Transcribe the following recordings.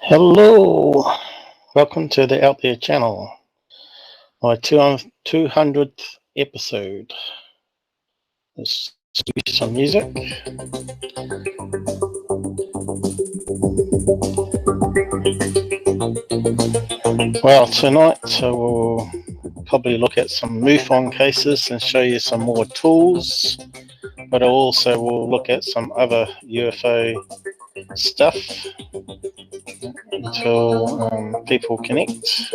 Hello, welcome to the Out There channel, my 200th episode. Let's do some music. Well, tonight we'll probably look at some MUFON cases and show you some more tools, but also we'll look at some other UFO stuff until people connect.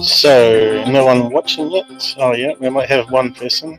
So, no one watching yet? Oh yeah, we might have one person.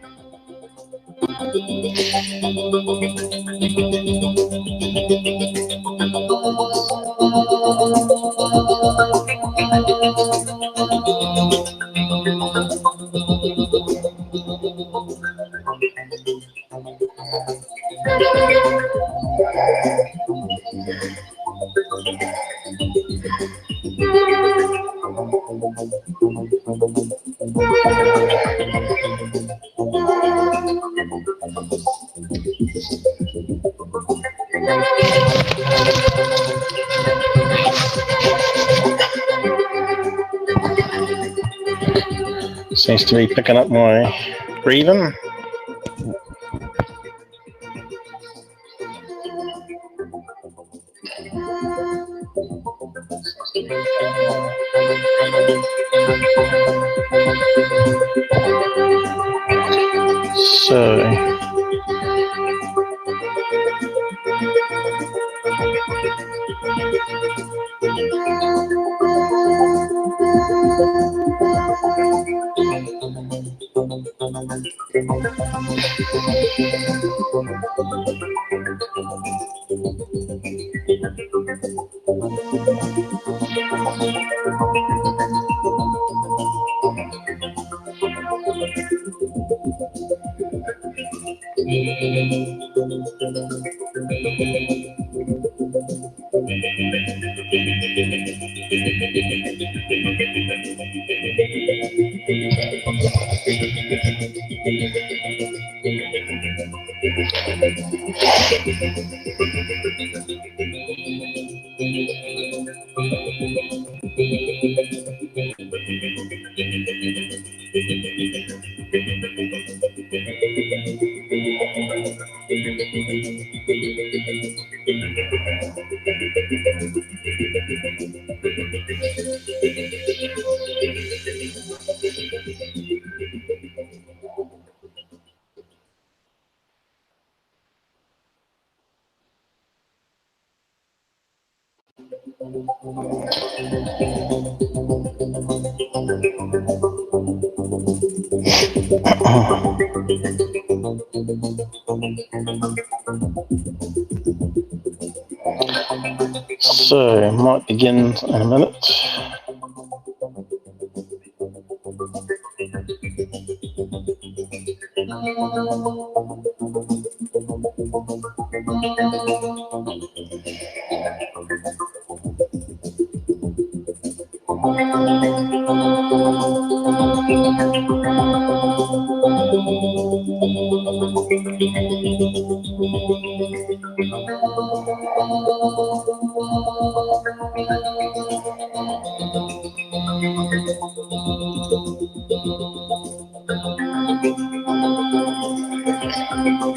Seems to be picking up my breathing. So, might begin in a minute.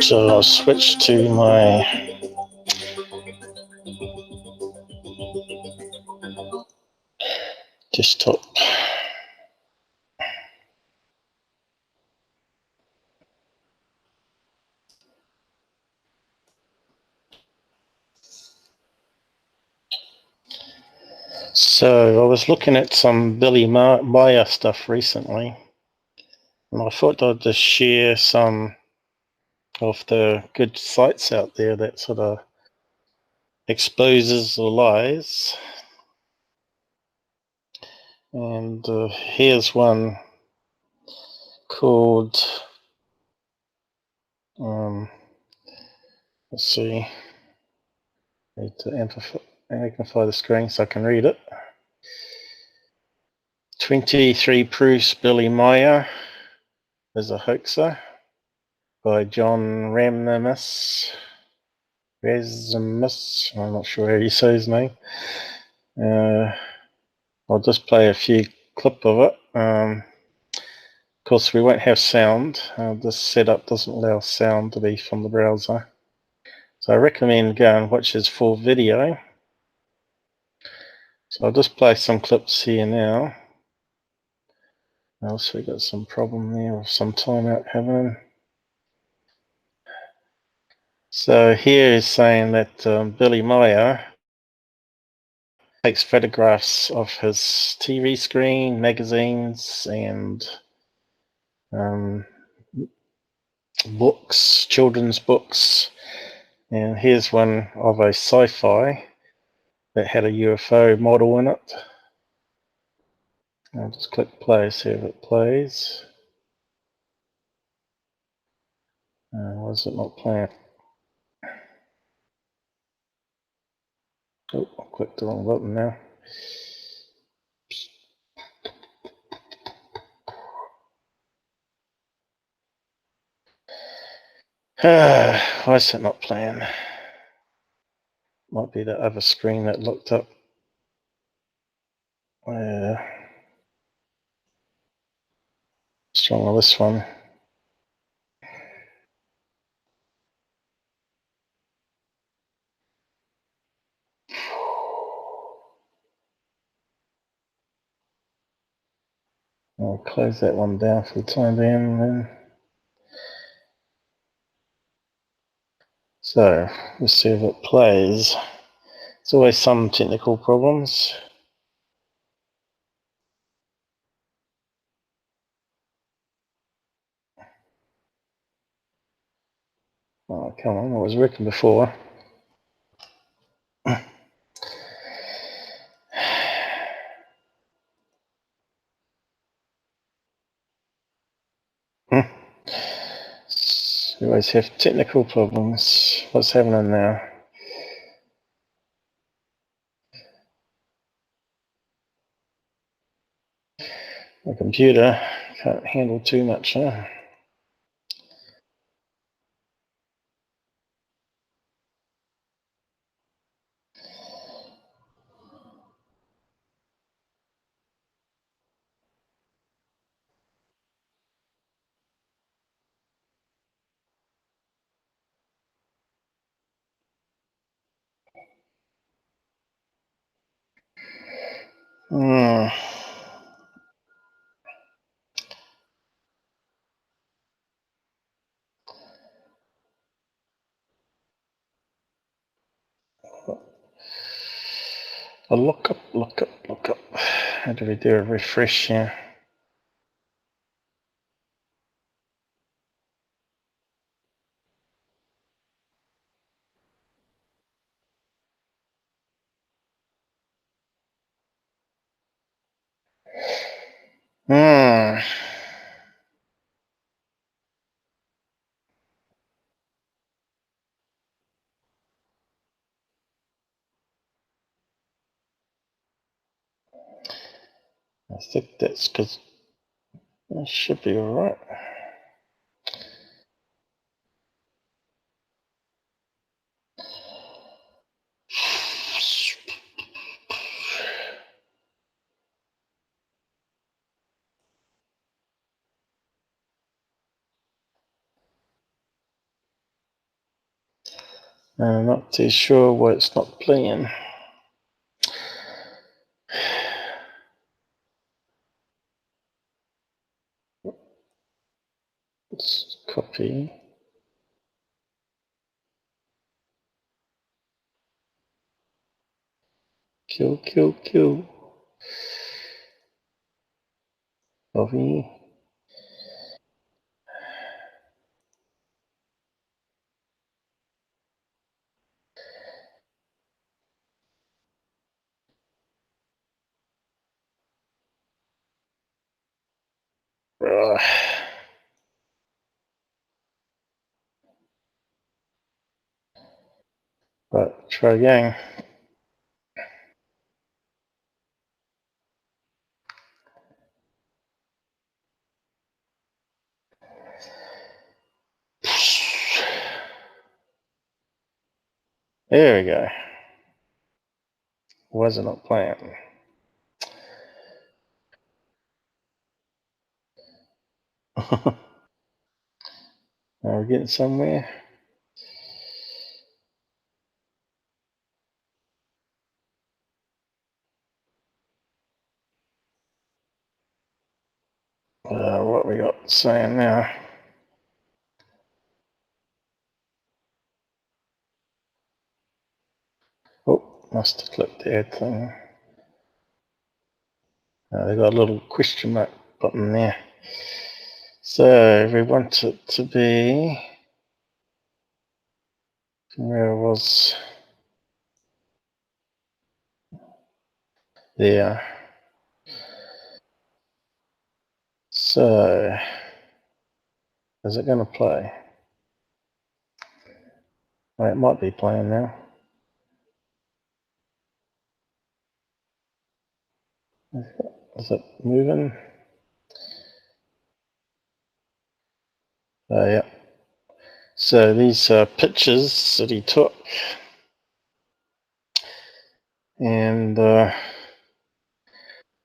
So I'll switch to my desktop. So I was looking at some Meier stuff recently, and I thought I'd just share some of the good sites out there that sort of exposes the lies. And here's one called, let's see, I need to magnify the screen so I can read it. 23 Proofs Billy Meier is a hoaxer, by John Ramimus. I'm not sure how you say his name. I'll just play a few clip of it. Of course, we won't have sound. This setup doesn't allow sound to be from the browser. So I recommend go and watch his full video. So I'll just play some clips here now. Also, we got some problem there with some timeout happening. So here is saying that Billy Meier takes photographs of his TV screen, magazines, and books, children's books. And here's one of a sci-fi that had a UFO model in it. I'll just click play, see if it plays. Why is it not playing? Oh, I clicked the wrong button now. Why is it not playing? Might be the other screen that looked up. What's wrong with this one? I'll close that one down for the time being then. So, let's see if it plays. There's always some technical problems. Oh, come on, it was working before. We always have technical problems. What's happening now? The computer can't handle too much, huh? Hmm. A look up. How do we do a refresh here? Hmm. I think that's because that should be alright. I'm not too sure why it's not playing. Let's copy. Kill. Copy. But try again. There we go. Was it not playing? Are we getting somewhere? What we got saying now? Oh, must have clicked the ad thing. They got a little question mark button there. So we want it to be where it was there. So is it going to play? Oh, it might be playing now. Is it moving? Oh, yeah. So these are pictures that he took, and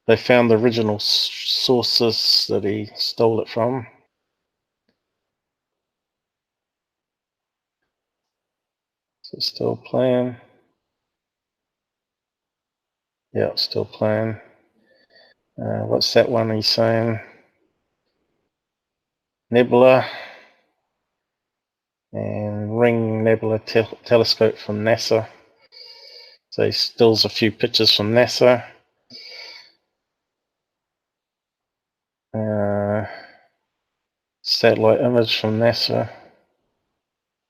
they found the original sources that he stole it from. Is it still playing? Yeah, it's still playing. What's that one he's saying? Nebula and Ring Nebula telescope from NASA. So he steals a few pictures from NASA. Satellite image from NASA,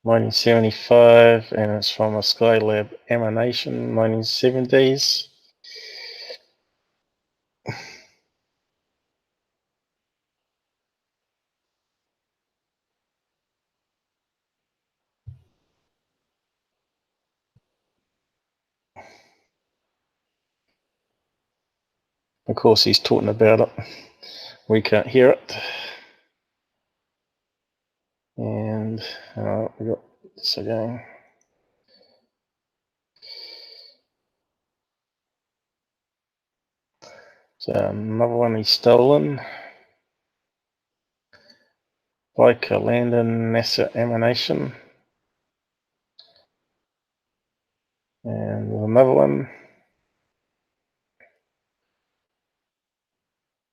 1975, and it's from a Skylab emanation, 1970s. Of course, he's talking about it. We can't hear it. And we got this again. So another one he's stolen. Like a Landon NASA emanation. And another one.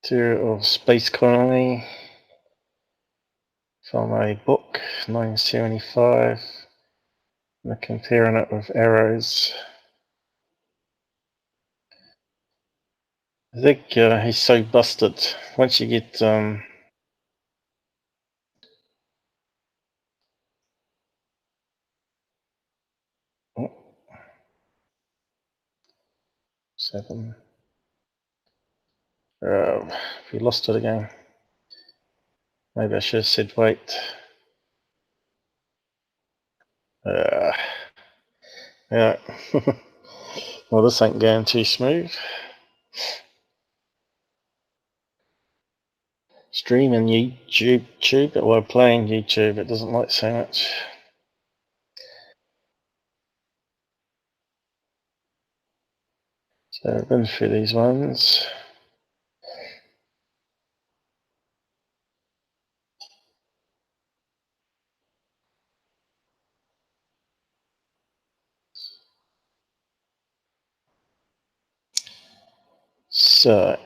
Tour of Space Colony from a book, 1975. They're comparing it with arrows. I think he's so busted. Once you get seven. We lost it again. Maybe I should have said wait. Yeah. Well, this ain't going too smooth. Streaming YouTube, or playing YouTube, it doesn't like so much. So I've been through these ones. So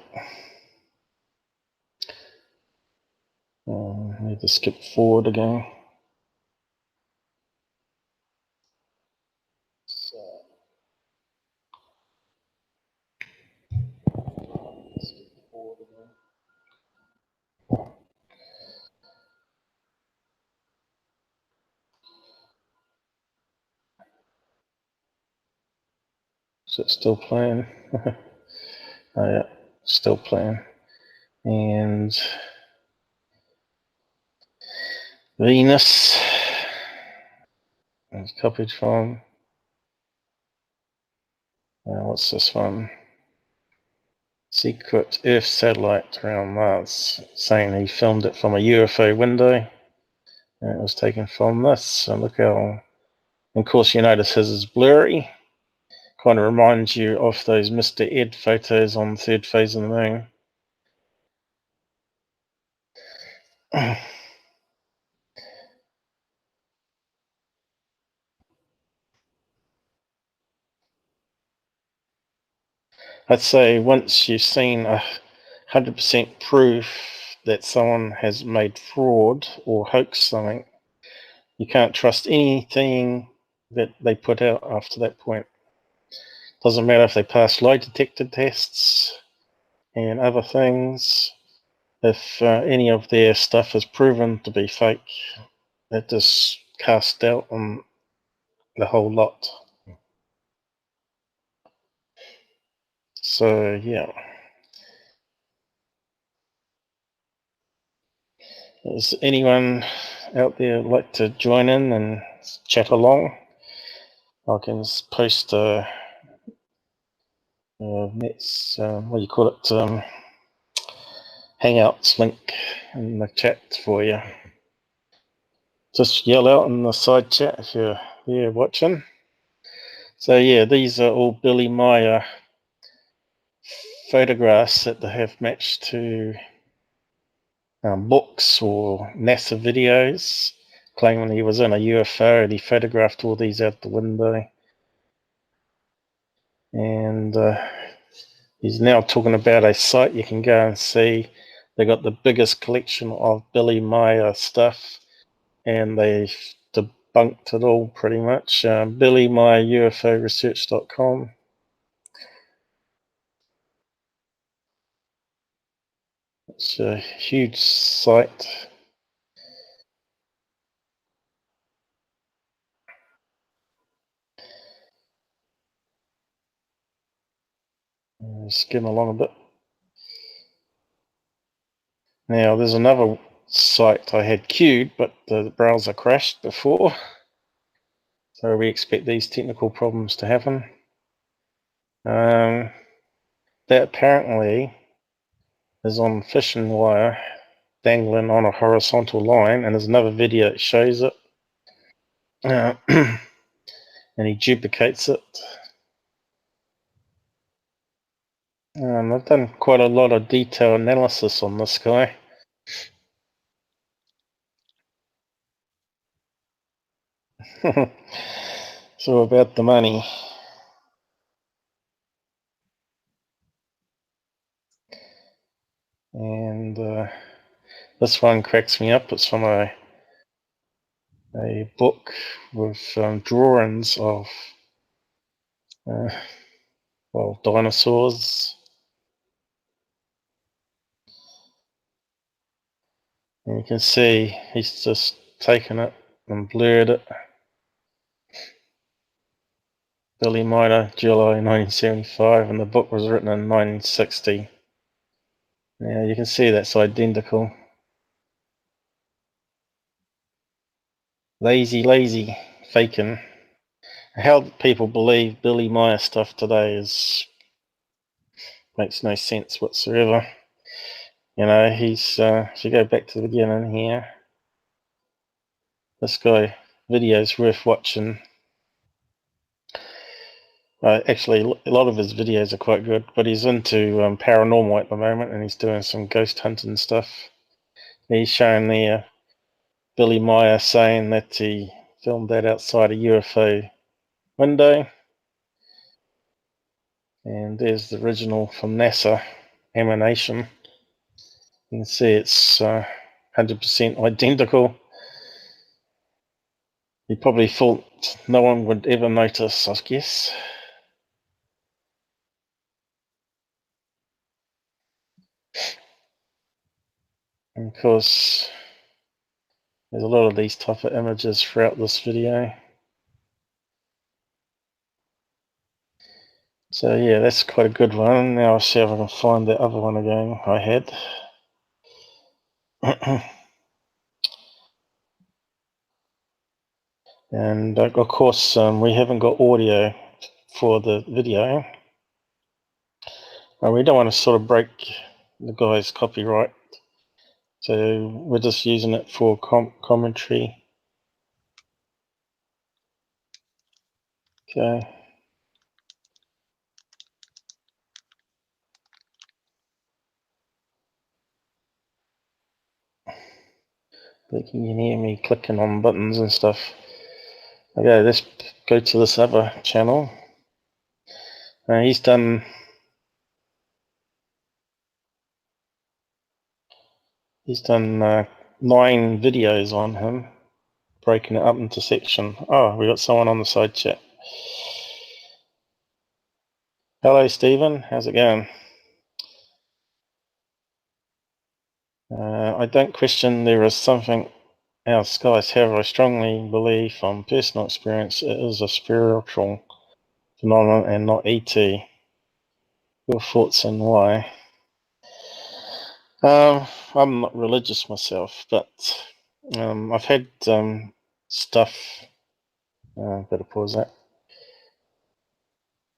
I need to skip forward again. Is it still playing? Oh yeah, still playing. And Venus. It's copied from. What's this one? Secret Earth satellite around Mars, saying he filmed it from a UFO window. And it was taken from this. And look how, of course, you notice his is blurry. Kind of reminds you of those Mr. Ed photos on the third phase of the moon. I'd say once you've seen 100% proof that someone has made fraud or hoaxed something, you can't trust anything that they put out after that point. Doesn't matter if they pass lie detector tests and other things. If any of their stuff is proven to be fake, it just casts doubt on the whole lot. So yeah. Does anyone out there like to join in and chat along? I can post what do you call it? Hangouts link in the chat for you. Just yell out in the side chat if you're here watching. So yeah, these are all Billy Meier photographs that they have matched to books or NASA videos, claiming he was in a UFO and he photographed all these out the window. And he's now talking about a site you can go and see. They got the biggest collection of Billy Meier stuff, and they've debunked it all pretty much. Billy Meier UFOresearch.com. It's a huge site. Skim along a bit. Now there's another site I had queued, but the browser crashed before. So we expect these technical problems to happen. That apparently is on fishing wire, dangling on a horizontal line, and there's another video that shows it. And he duplicates it. I've done quite a lot of detail analysis on this guy. It's all about the money. And this one cracks me up. It's from a book with drawings of dinosaurs. And you can see he's just taken it and blurred it. Billy Meier, July 1975, and the book was written in 1960. Now you can see that's identical. Lazy, faking. How people believe Billy Meier stuff today makes no sense whatsoever. You know, he's if you go back to the beginning here, this guy video's worth watching. Actually, a lot of his videos are quite good, but he's into paranormal at the moment, and he's doing some ghost hunting stuff. He's showing there Billy Meier saying that he filmed that outside a UFO window. And there's the original from NASA, emanation. You can see it's 100% identical. He probably thought no one would ever notice, I guess. And of course, there's a lot of these type of images throughout this video. So yeah, that's quite a good one. Now I'll see if I can find the other one again I had. And of course, we haven't got audio for the video. We don't want to sort of break the guy's copyright, so we're just using it for commentary. Okay. But you can hear me clicking on buttons and stuff. Okay, let's go to this other channel. He's done 9 videos on him, breaking it up into section. Oh, we got someone on the side chat. Hello, Stephen. How's it going? I don't question there is something our skies have. I strongly believe from personal experience it is a spiritual phenomenon and not ET. Your thoughts and why? I'm not religious myself, but I've had stuff. Better pause that.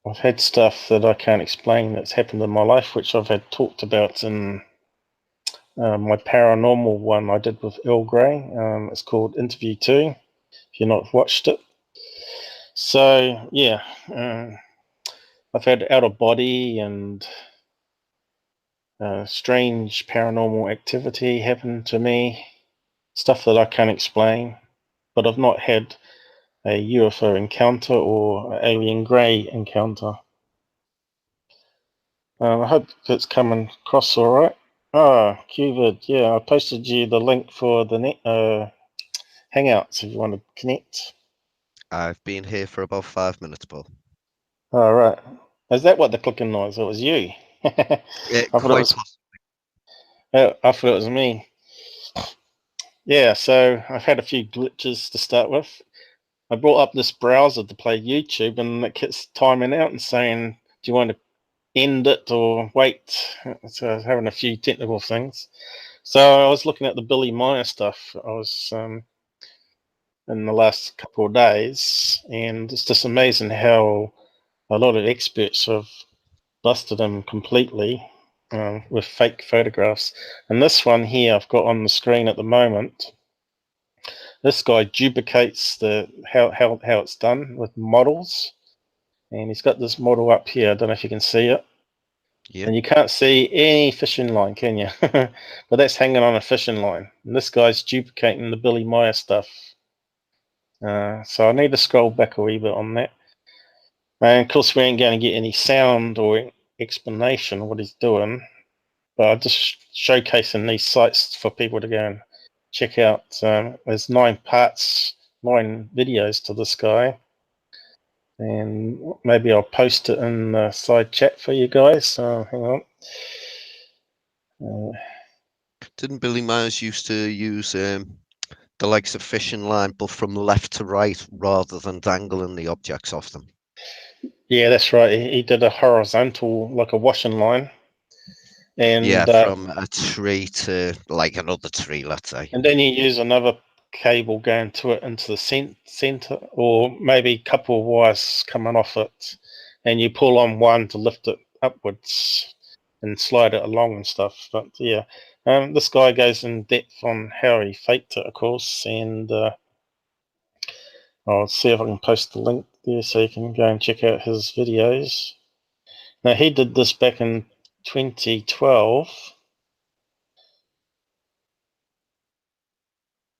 I've had stuff that I can't explain that's happened in my life, which I've had talked about in my paranormal one I did with Earl Grey. It's called Interview 2, if you've not watched it. So, yeah, I've had out of body and strange paranormal activity happen to me, stuff that I can't explain, but I've not had a UFO encounter or an alien grey encounter. I hope it's coming across all right. Qvid, yeah, I posted you the link for the net Hangouts if you want to connect. I've been here for about 5 minutes, Paul. All right. Is that what the clicking noise? It was you. I thought it Quite was. possibly. I thought it was me. Yeah. So I've had a few glitches to start with. I brought up this browser to play YouTube, and it keeps timing out and saying, "Do you want to end it or wait?" So I was having a few technical things. So I was looking at the Billy Meier stuff. I was in the last couple of days, and it's just amazing how a lot of experts have busted him completely with fake photographs. And this one here I've got on the screen at the moment. This guy duplicates the how it's done with models, and he's got this model up here. I don't know if you can see it. Yep. And you can't see any fishing line, can you? But that's hanging on a fishing line. And this guy's duplicating the Billy Meier stuff. So I need to scroll back a wee bit on that. And of course, we ain't going to get any sound or explanation of what he's doing. But I'm just showcasing these sites for people to go and check out. There's 9 parts, 9 videos to this guy. And maybe I'll post it in the side chat for you guys. Hang on. Didn't Billy Myers used to use the likes of fishing line, but from left to right rather than dangling the objects off them? Yeah, that's right. He did a horizontal, like a washing line. Yeah, And from a tree to like another tree, let's say. and then you use another cable going to it into the center, or maybe a couple of wires coming off it, and you pull on one to lift it upwards and slide it along and stuff. But yeah, this guy goes in depth on how he faked it, of course, and I'll see if I can post the link there so you can go and check out his videos. Now, he did this back in 2012.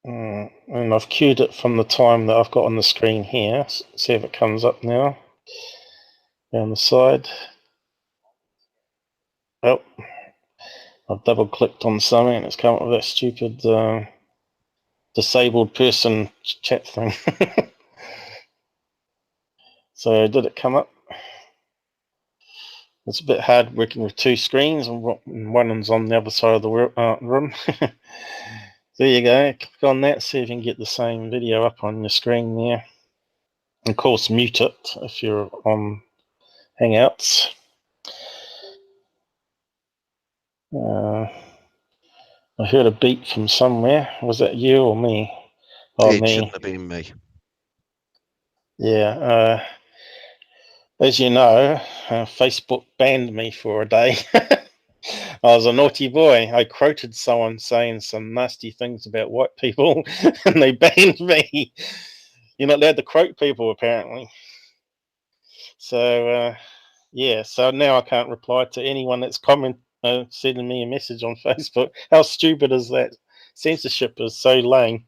And I've queued it from the time that I've got on the screen here. See if it comes up now. Down the side. Oh, I've double clicked on something and it's come up with that stupid disabled person chat thing. So did it come up? It's a bit hard working with 2 screens, and one's on the other side of the room. There you go. Click on that, see if you can get the same video up on your screen there. Of course, mute it if you're on Hangouts. I heard a beep from somewhere. Was that you or me? Oh, It me. shouldn't have been me. Yeah. As you know, Facebook banned me for a day. I was a naughty boy. I quoted someone saying some nasty things about white people, and they banned me. You're not allowed to quote people, apparently. So, yeah. So now I can't reply to anyone that's sending me a message on Facebook. How stupid is that? Censorship is so lame.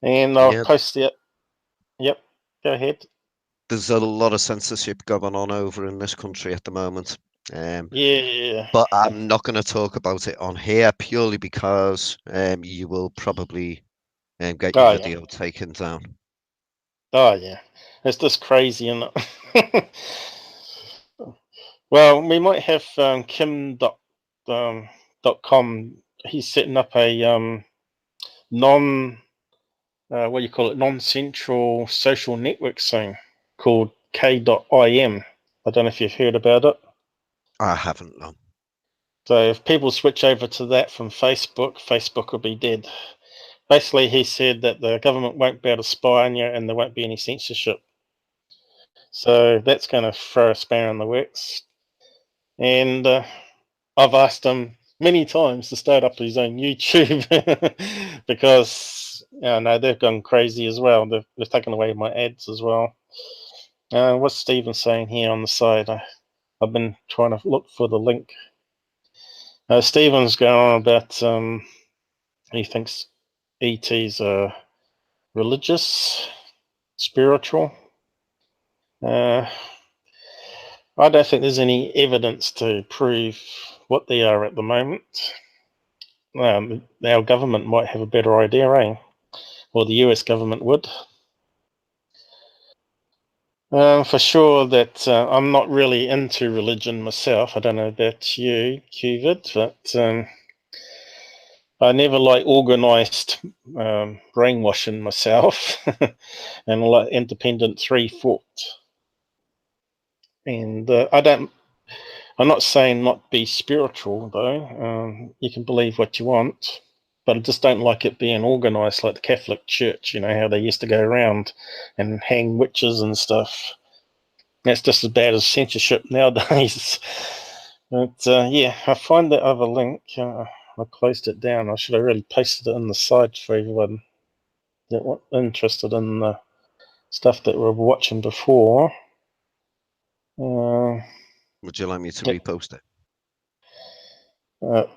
And I'll Yeah, post it. Yep. Go ahead. there's a lot of censorship going on over in this country at the moment. Yeah. But I'm not going to talk about it on here purely because you will probably get your Oh yeah. video taken down. Oh yeah. It's just crazy, isn't it? Well, we might have Kim.com. He's setting up a non what do you call it, non-central social network soon called K.im. I don't know if you've heard about it. I haven't, no. So if people switch over to that from Facebook, Facebook will be dead. Basically, he said that the government won't be able to spy on you and there won't be any censorship. So that's going to throw a spanner in the works. And I've asked him many times to start up his own YouTube because no, they've gone crazy as well. They've taken away my ads as well. What's Stephen saying here on the side? I've been trying to look for the link. Stephen's going on about he thinks ETs are religious, spiritual. Uh, I don't think there's any evidence to prove what they are at the moment. Our government might have a better idea, eh? Or the US government would. For sure that I'm not really into religion myself. I don't know about you, Cuvid, but I never like organised brainwashing myself and like independent three thought. And I'm not saying not be spiritual though. You can believe what you want, but I just don't like it being organised like the Catholic Church. You know how they used to go around and hang witches and stuff. That's just as bad as censorship nowadays. But yeah, I find that other link. I closed it down. I should have really pasted it in the side for everyone that was interested in the stuff that we were watching before. Would you like me to Yep. repost it? No,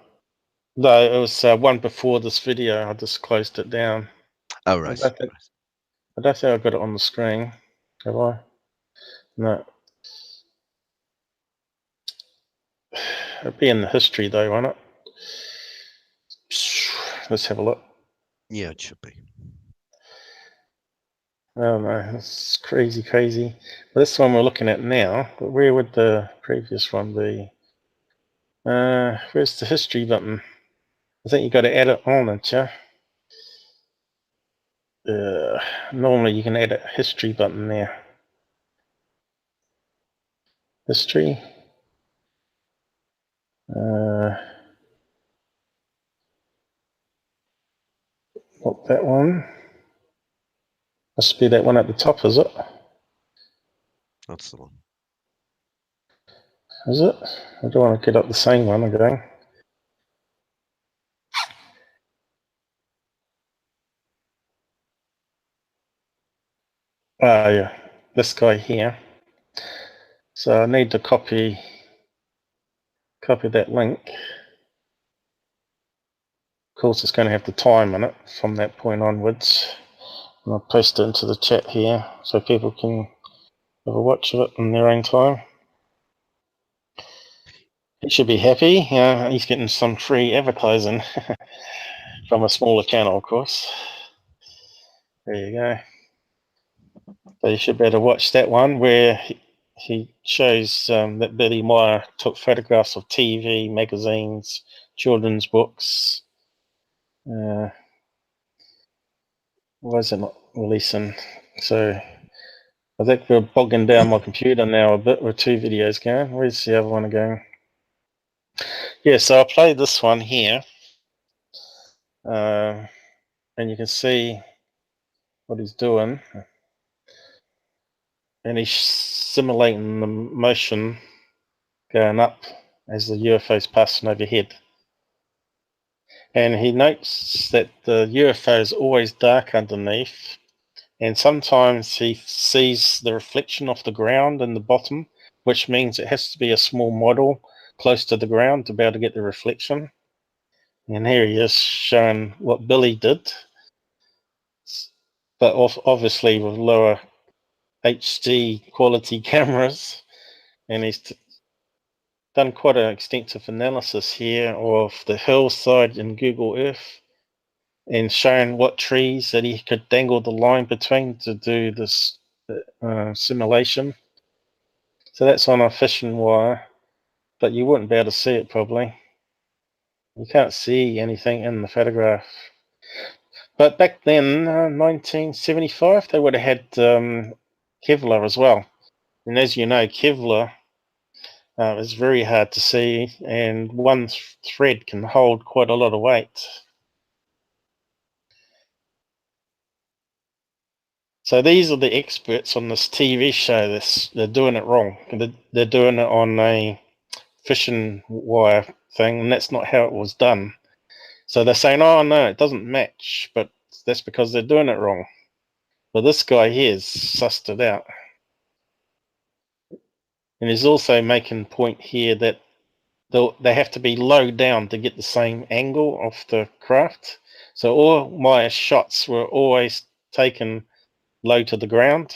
it was one before this video. I just closed it down. Oh, I right. don't think I got it on the screen. Have I? No. It'll be in the history though, won't it? Let's have a look. Yeah, it should be. Oh no, it's crazy. Well, this one we're looking at now, but where would the previous one be? Where's the history button? I think you got to add it on, don't you? Normally you can add a history button there. History. Not that one. Must be that one at the top, is it? That's the one. Is it? I don't want to get up the same one again. Ah, yeah, this guy here. So I need to copy that link. Of course, it's going to have the time in it from that point onwards. And I'll paste it into the chat here so people can have a watch of it in their own time. He should be happy. He's getting some free advertising from a smaller channel, of course. There you go. So you should be able to watch that one where he shows that Billy Meier took photographs of TV, magazines, children's books. Why is it not releasing? So I think we're bogging down my computer now a bit with two videos going. Where's the other one going? Yeah, so I'll play this one here. And you can see what he's doing. and he's simulating the motion going up as the UFO's passing overhead. And he notes that the UFO is always dark underneath, and sometimes he sees the reflection off the ground in the bottom, which means it has to be a small model close to the ground to be able to get the reflection. And here he is showing what Billy did, but obviously with lower HD quality cameras. And he's done quite an extensive analysis here of the hillside in Google Earth and shown what trees that he could dangle the line between to do this simulation. So that's on a fishing wire, but you wouldn't be able to see it probably. You can't see anything in the photograph. But back then, 1975, they would have had Kevlar as well. And as you know, Kevlar is very hard to see, and one thread can hold quite a lot of weight. So these are the experts on this TV show. They're doing it wrong. They're doing it on a fishing wire thing, and that's not how it was done. So they're saying, oh no, it doesn't match, but that's because they're doing it wrong. But this guy here's sussed it out. And he's also making point here that they have to be low down to get the same angle of the craft. So all my shots were always taken low to the ground.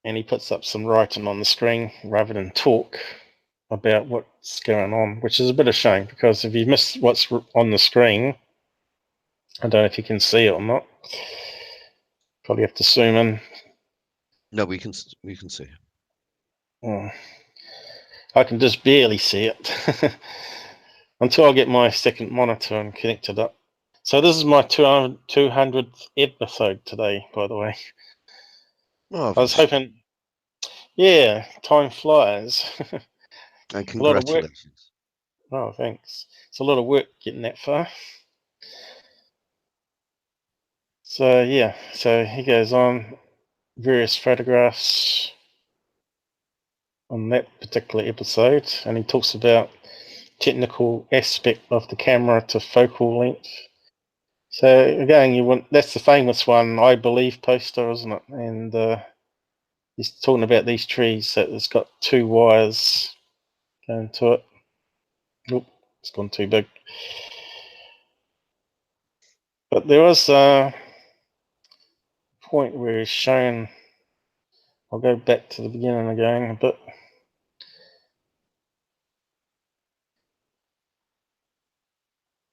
And he puts up some writing on the screen rather than talk about what's going on, which is a bit of a shame, because if you miss what's on the screen, I don't know if you can see it or not. Probably have to zoom in. No, we can see. Oh, I can just barely see it until I get my second monitor and connect it up. So this is my 200th episode today, by the way. Marvelous. I was hoping, yeah, time flies. And A lot of work. congratulations. Oh, thanks. It's a lot of work getting that far. So yeah, so he goes on various photographs on that particular episode, and he talks about technical aspect of the camera to focal length. So again, that's the famous one, I believe poster, isn't it? And he's talking about these trees that it's got two wires going to it. Oop, it's gone too big. But there was a point where he's shown, I'll go back to the beginning again a bit.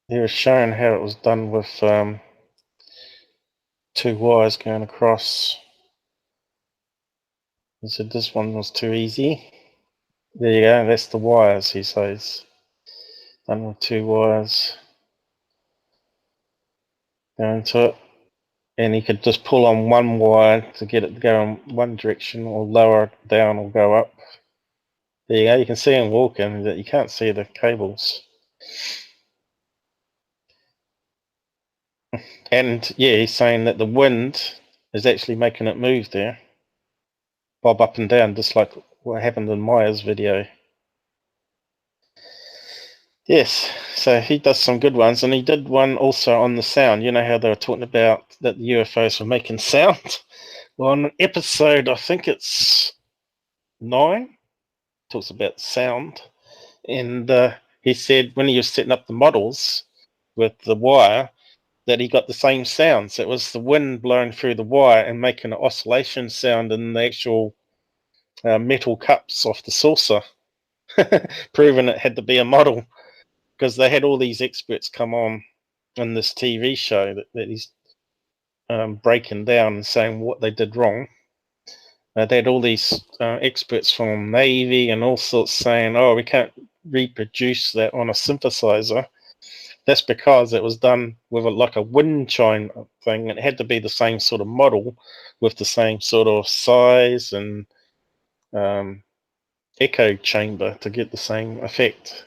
He was showing how it was done with two wires going across. He said this one was too easy. There you go, that's the wires, he says. Done with two wires going to it. And he could just pull on one wire to get it to go in one direction, or lower it down or go up. There you go, you can see him walking, that you can't see the cables. And yeah, he's saying that the wind is actually making it move there. Bob up and down, just like what happened in Meier's video. Yes, so he does some good ones, and he did one also on the sound. You know how they were talking about that the UFOs were making sound? Well, on episode, I think it's 9, talks about sound, and he said when he was setting up the models with the wire, that he got the same sounds. It was the wind blowing through the wire and making an oscillation sound in the actual metal cups off the saucer, proving it had to be a model, because they had all these experts come on in this TV show that he's breaking down and saying what they did wrong. They had all these experts from Navy and all sorts saying, oh, we can't reproduce that on a synthesizer. That's because it was done with like a wind chime thing. It had to be the same sort of model with the same sort of size and echo chamber to get the same effect.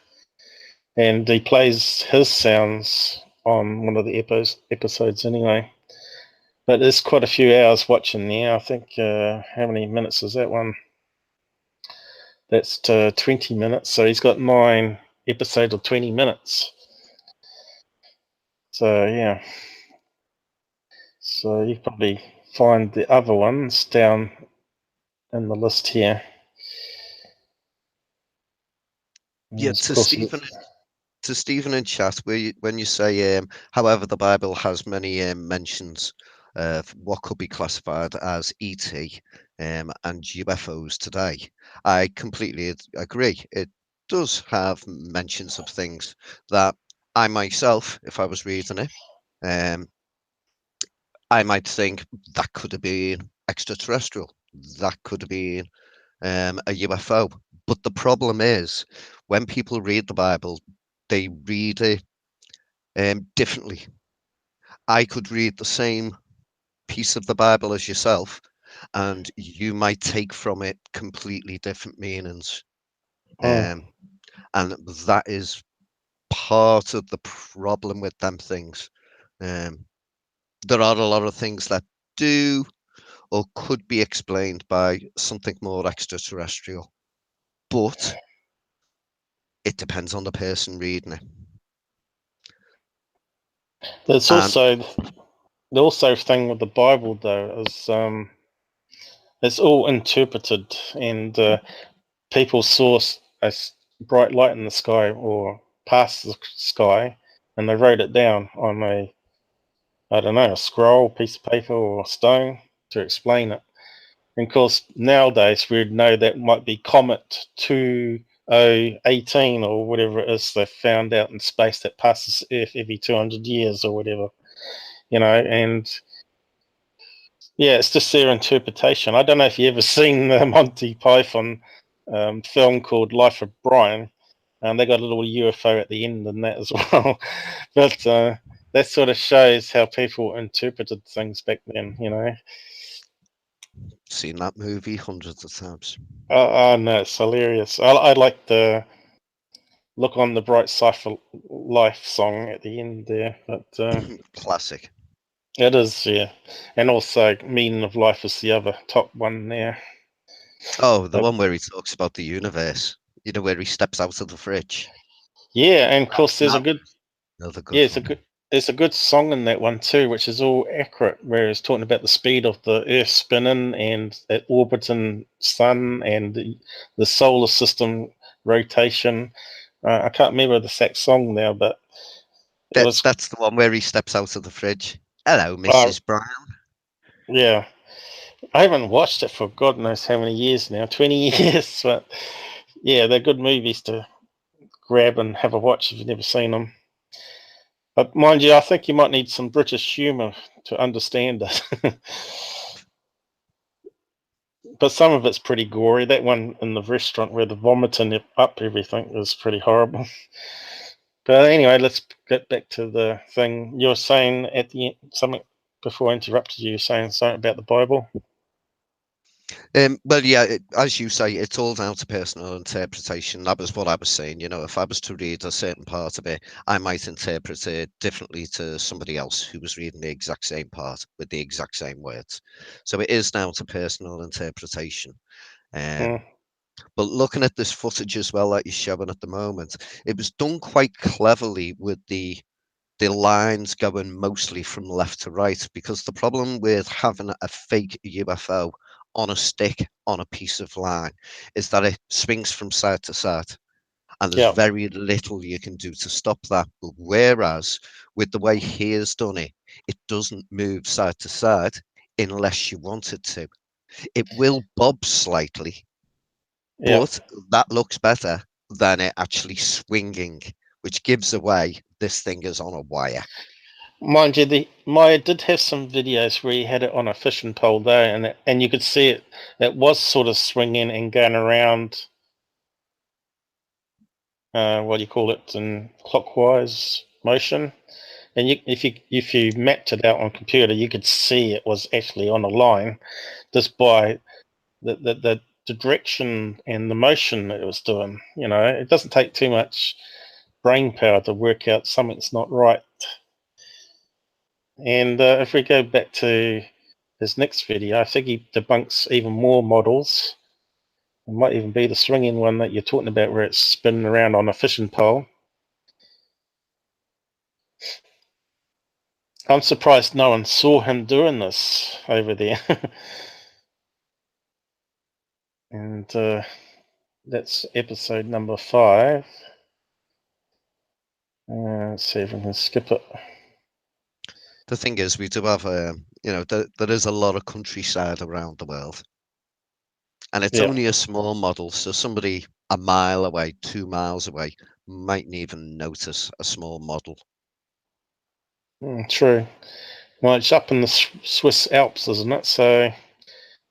And he plays his sounds on one of the episodes anyway. But there's quite a few hours watching there. I think, how many minutes is that one? That's 20 minutes. So he's got 9 episodes of 20 minutes. So, yeah. So you probably find the other ones down in the list here. Yeah, Of course, to Stephen in chat, when you say, however, the Bible has many mentions of what could be classified as ET and UFOs today, I completely agree. It does have mentions of things that I myself, if I was reading it, um, I might think that could have been extraterrestrial. That could have been a UFO. But the problem is, when people read the Bible, they read it differently. I could read the same piece of the Bible as yourself, and you might take from it completely different meanings. mm, Um, and that is part of the problem with them things. Um, there are a lot of things that do or could be explained by something more extraterrestrial, but it depends on the person reading it. there's And also the also thing with the Bible though is it's all interpreted, and people saw a bright light in the sky or past the sky, and they wrote it down on I don't know, a scroll, piece of paper, or stone to explain it. And of course, nowadays we'd know that might be Comet 2018 or whatever it is they found out in space that passes Earth every 200 years or whatever, and yeah, it's just their interpretation. I don't know if you ever seen the Monty Python film called Life of Brian, and they got a little UFO at the end and that as well. But that sort of shows how people interpreted things back then. seen that movie hundreds of times. Oh, no, it's hilarious. I like the Look on the Bright Side of Life song at the end there, but Classic. it is, yeah. And also Meaning of Life is the other top one there. Oh, the But one where he talks about the universe. You know, where he steps out of the fridge. yeah, and of That, course that was another yeah, good one. there's a good song in that one too, which is all accurate, where it's talking about the speed of the Earth spinning and that orbiting sun and the solar system rotation. I can't remember the exact song now, but it was That's the one where he steps out of the fridge. Hello, uh, Mrs. Brown. yeah. I haven't watched it for God knows how many years now, 20 years, but yeah, they're good movies to grab and have a watch if you've never seen them. But mind you, I think you might need some British humour to understand it. But some of it's pretty gory. That one in the restaurant where they're vomiting up everything is pretty horrible. But anyway, let's get back to the thing. You were saying at the end something before I interrupted you, saying something about the Bible. Well, yeah, as you say, it's all down to personal interpretation. That was what I was saying. You know, if I was to read a certain part of it, I might interpret it differently to somebody else who was reading the exact same part with the exact same words. So it is down to personal interpretation. Um, Mm, but looking at this footage as well that you're showing at the moment, it was done quite cleverly with the lines going mostly from left to right, because the problem with having a fake UFO on a stick on a piece of line is that it swings from side to side, and there's yeah, very little you can do to stop that. Whereas with the way he has done it, it doesn't move side to side unless you want it to. It will bob slightly, yeah. but that looks better than it actually swinging, which gives away this thing is on a wire. Mind you, the Maya did have some videos where he had it on a fishing pole there, and you could see it. It was sort of swinging and going around. What do you call it? In clockwise motion. And if you mapped it out on computer, you could see it was actually on a line just by the direction and the motion that it was doing. It doesn't take too much brain power to work out something's not right. And if we go back to his next video, I think he debunks even more models. It might even be the swinging one that you're talking about, where it's spinning around on a fishing pole. I'm surprised no one saw him doing this over there. And that's episode number 5. Let's see if we can skip it. The thing is, we do have, there is a lot of countryside around the world, and it's only a small model, so somebody a mile away, 2 miles away, mightn't even notice a small model. True. Well, it's up in the Swiss Alps, isn't it? So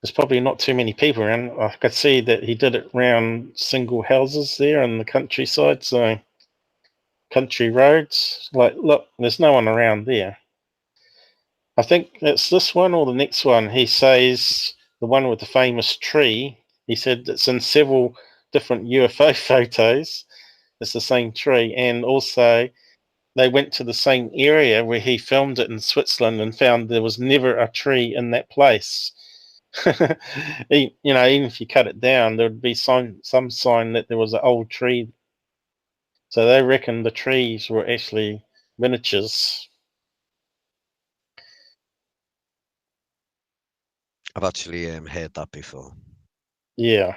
there's probably not too many people around. I could see that he did it around single houses there in the countryside, so country roads. Like, look, there's no one around there. I think it's this one or the next one. He says the one with the famous tree. He said it's in several different UFO photos. It's the same tree, and also they went to the same area where he filmed it in Switzerland and found there was never a tree in that place. Even if you cut it down, there would be some sign that there was an old tree. So they reckon the trees were actually miniatures. I've actually heard that before. Yeah.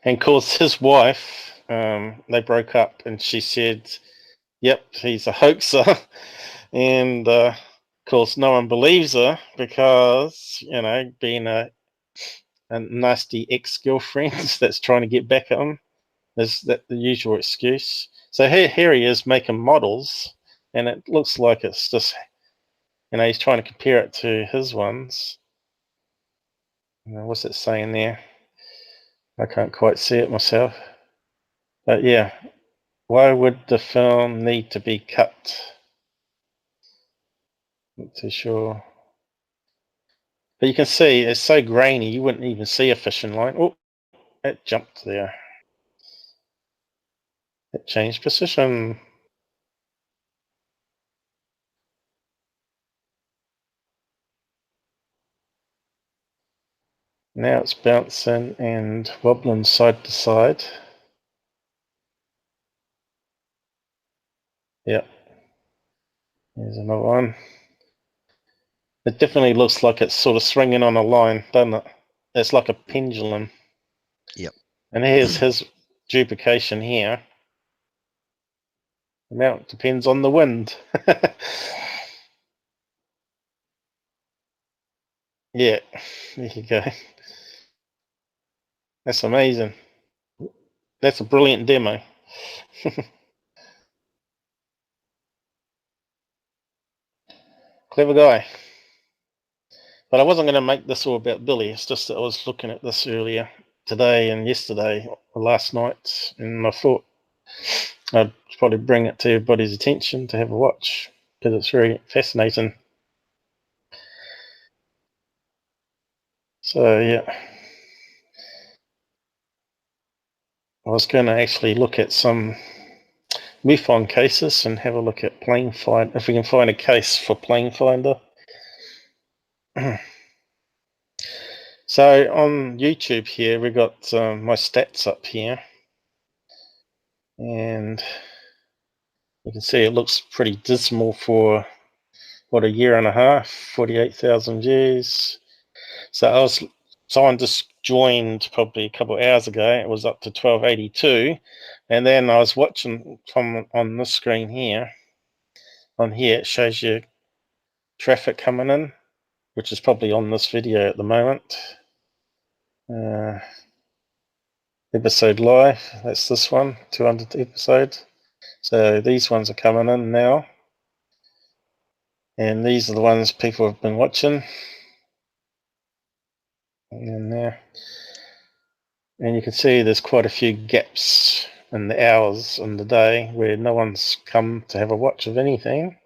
And of course, his wife, they broke up, and she said, yep, he's a hoaxer. And of course, no one believes her because, being a nasty ex-girlfriend that's trying to get back at him. Is that the usual excuse? So here he is making models, and it looks like it's just, he's trying to compare it to his ones. What's it saying there? I can't quite see it myself. But yeah, why would the film need to be cut? Not too sure. But you can see it's so grainy, you wouldn't even see a fishing line. Oh, it jumped there. It changed position. Now it's bouncing and wobbling side to side. Yep. Here's another one. It definitely looks like it's sort of swinging on a line, doesn't it? It's like a pendulum. Yep. And here's his duplication here. The amount depends on the wind. Yeah, there you go. That's amazing. That's a brilliant demo. Clever guy. But I wasn't going to make this all about Billy. It's just that I was looking at this earlier today and yesterday, or last night, and I thought I'd probably bring it to everybody's attention to have a watch because it's very fascinating. So yeah, I was going to actually look at some MUFON cases and have a look at plane find, if we can find a case for plane finder. So on YouTube here, we got my stats up here, and you can see it looks pretty dismal for what, a year and a half, 48,000 views. So someone just joined probably a couple of hours ago. It was up to 1282, and then I was watching from on this screen here. On here, it shows you traffic coming in, which is probably on this video at the moment. Episode live, that's this one, 200th episode. So these ones are coming in now, and these are the ones people have been watching. And there, and you can see there's quite a few gaps in the hours in the day where no one's come to have a watch of anything.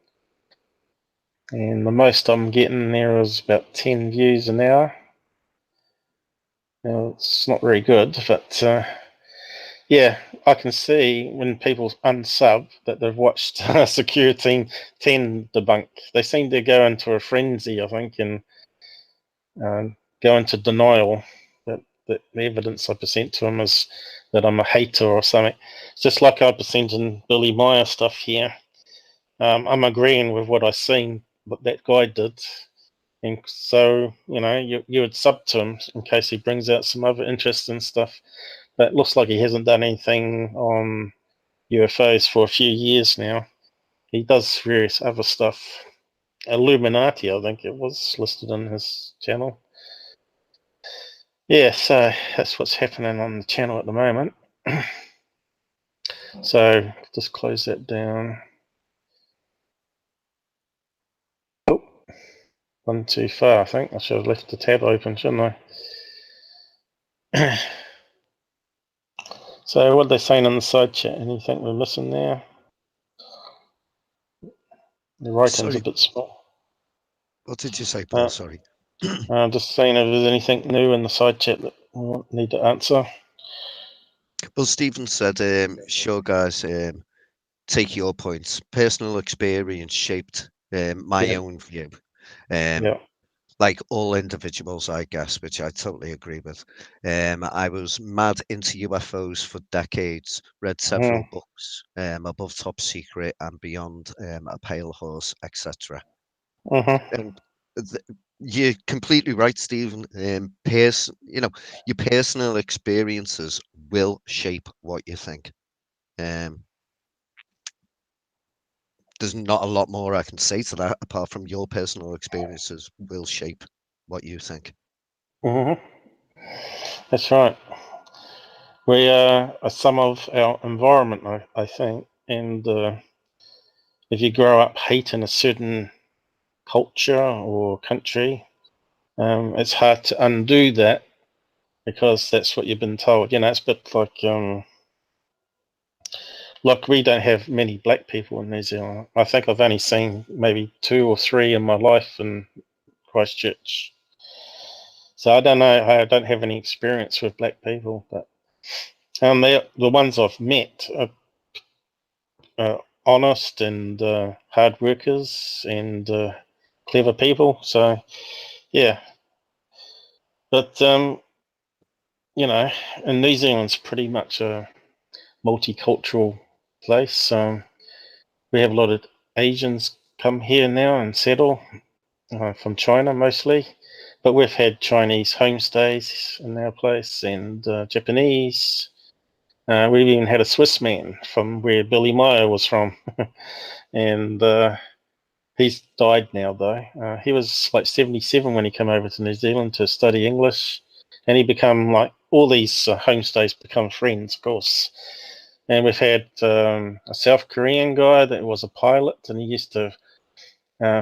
And the most I'm getting there is about 10 views an hour. Now, it's not very good, but Yeah, I can see when people unsub that they've watched Security 10 debunk. They seem to go into a frenzy, I think, and go into denial that the evidence I present to them is that I'm a hater or something. It's just like I presented Billy Meier stuff here. I'm agreeing with what I seen, what that guy did. And so, you would sub to him in case he brings out some other interesting stuff. But it looks like he hasn't done anything on UFOs for a few years now. He does various other stuff. Illuminati, I think it was listed on his channel. Yeah, so that's what's happening on the channel at the moment. So just close that down. Oh, one too far, I think. I should have left the tab open, shouldn't I? So what are they saying on the side chat? Anything we're missing there? The writing's a Sorry, bit small. what did you say, Paul? Sorry. I'm just saying if there's anything new in the side chat that we need to answer. Well, Stephen said, sure, guys, take your points. Personal experience shaped my own view. Yeah. Like all individuals, I guess, which I totally agree with. I was mad into UFOs for decades, read several books, Above Top Secret and Beyond, A Pale Horse, etc. And you're completely right, Stephen. Your personal experiences will shape what you think. There's not a lot more I can say to that apart from your personal experiences will shape what you think. That's right. We are a sum of our environment, I think. And if you grow up hating a certain culture or country, it's hard to undo that because that's what you've been told. It's a bit like we don't have many black people in New Zealand. I think I've only seen maybe 2 or 3 in my life in Christchurch. So I don't know. I don't have any experience with black people, but the ones I've met are honest and hard workers and clever people. So yeah, but and New Zealand's pretty much a multicultural place. We have a lot of Asians come here now and settle from China mostly, but we've had Chinese homestays in our place and Japanese. We've even had a Swiss man from where Billy Meier was from, and he's died now though. He was like 77 when he came over to New Zealand to study English, and he become like all these homestays become friends, of course. And we've had a South Korean guy that was a pilot, and he used to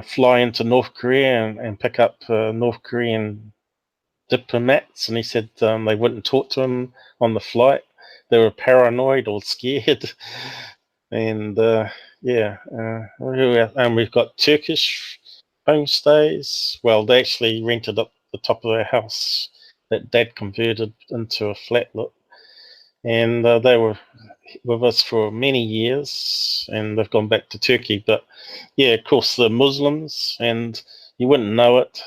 fly into North Korea and pick up North Korean diplomats, and he said they wouldn't talk to him on the flight. They were paranoid or scared. And we've got Turkish homestays. Well, they actually rented up the top of our house that Dad converted into a flatlet, and they were with us for many years, and they've gone back to Turkey. But yeah, of course, the Muslims, and you wouldn't know it.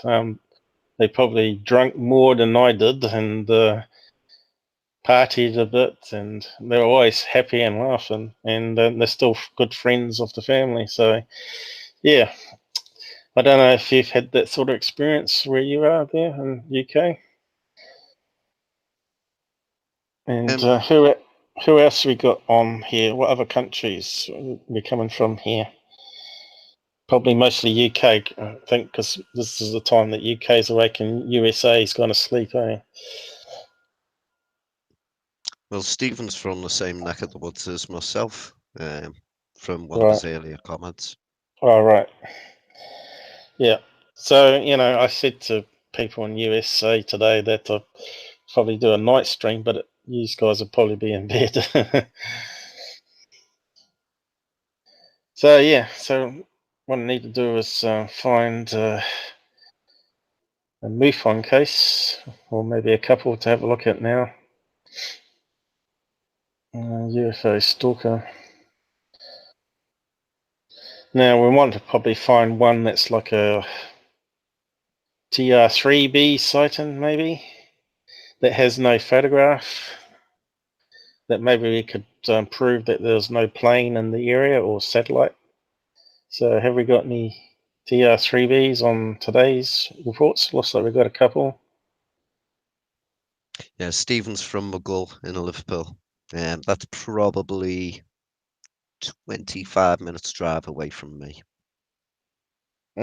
They probably drank more than I did, and partied a bit, and they're always happy and laughing, and they're still good friends of the family. So yeah, I don't know if you've had that sort of experience where you are there in UK. And Um, who else we got on here? What other countries we're coming from here? Probably mostly UK, I think, because this is the time that UK is awake and USA is going to sleep, eh? well, Stephen's from the same neck of the woods as myself, from one of Right. his earlier comments. All right. Yeah. So, I said to people in USA today that I'd probably do a night stream, but you guys would probably be in bed. So, yeah. So, what I need to do is find a MUFON case, or maybe a couple to have a look at now. UFO stalker. Now we want to probably find one that's like a TR3B sighting, maybe, that has no photograph. That maybe we could prove that there's no plane in the area or satellite. So have we got any TR3Bs on today's reports? Looks like we've got a couple. Yeah, Stephen's from Mughal in Liverpool. That's probably 25 minutes drive away from me.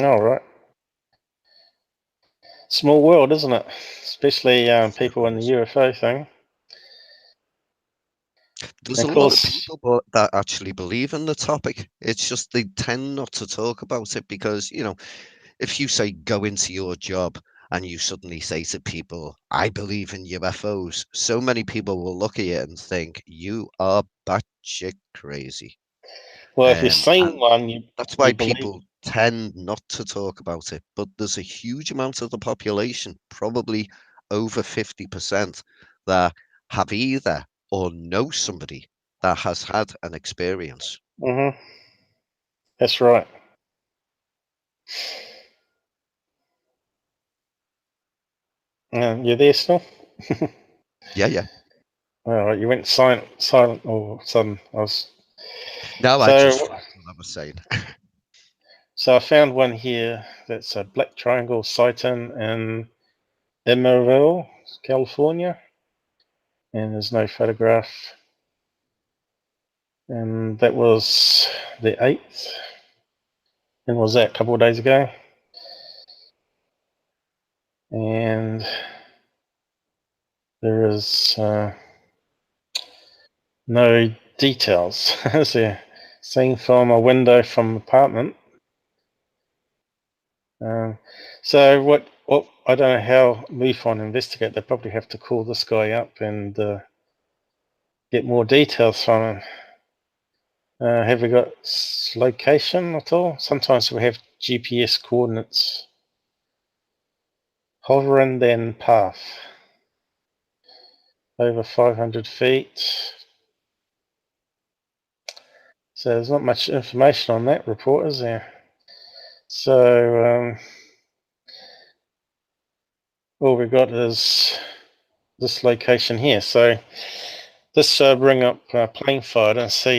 All right. Small world, isn't it? Especially people in the UFO thing. There's And a of lot of course, people that actually believe in the topic. It's just they tend not to talk about it because, if you say go into your job and you suddenly say to people, I believe in UFOs, so many people will look at you and think you are batshit crazy. well, if you've And seen one, that's why you believe. people tend not to talk about it. But there's a huge amount of the population, probably over 50%, that have either or know somebody that has had an experience. Mm-hmm. That's right. You're there still? Yeah, yeah. All right, you went silent all of a sudden. No, I just So, finished what I was saying. so I found one here that's a black triangle sighting in Emerald, California, and there's no photograph. And that was the 8th, and was that a couple of days ago? And there is no details. So, seen from a window from apartment. Um, so what? I don't know how MUFON investigate. They probably have to call this guy up and get more details from him. Have we got location at all? Sometimes we have GPS coordinates. Hovering then path. Over 500 feet. So there's not much information on that report, is there? So all we've got is this location here. So let's bring up plane fighter and show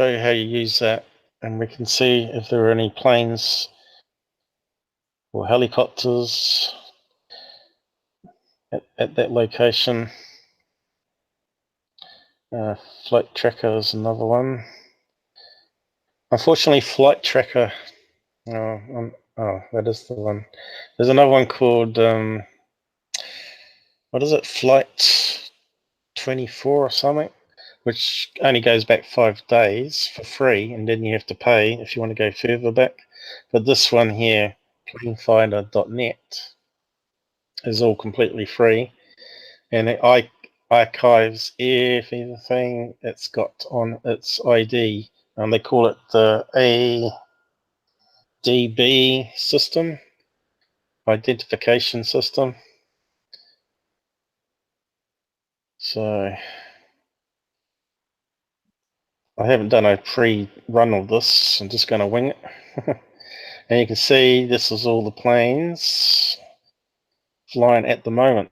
you how you use that, and we can see if there are any planes or helicopters at that location. Flight tracker is another one. Unfortunately, flight tracker. That is the one. There's another one called what is it? Flight 24 or something, which only goes back 5 days for free, and then you have to pay if you want to go further back. But this one here, planefinder.net, is all completely free, and it archives everything it's got on its ID, and they call it the ADB system, identification system. So I haven't done a pre-run of this. I'm just going to wing it. And you can see this is all the planes flying at the moment.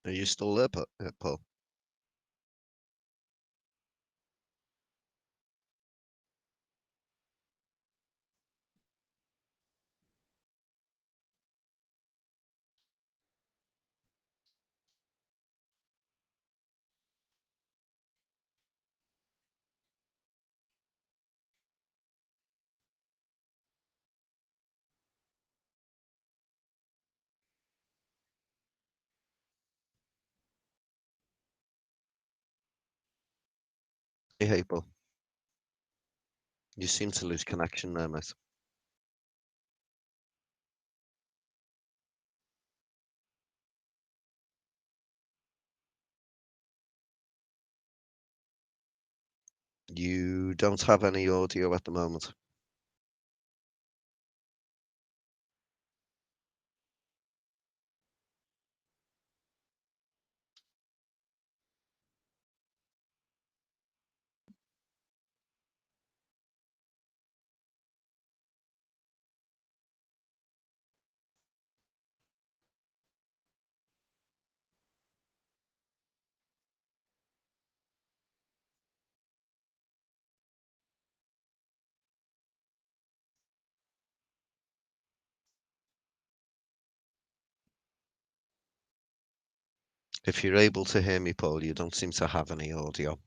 Are you still there, Paul? Hey, Paul. You seem to lose connection there, mate. You don't have any audio at the moment. If you're able to hear me, Paul, you don't seem to have any audio.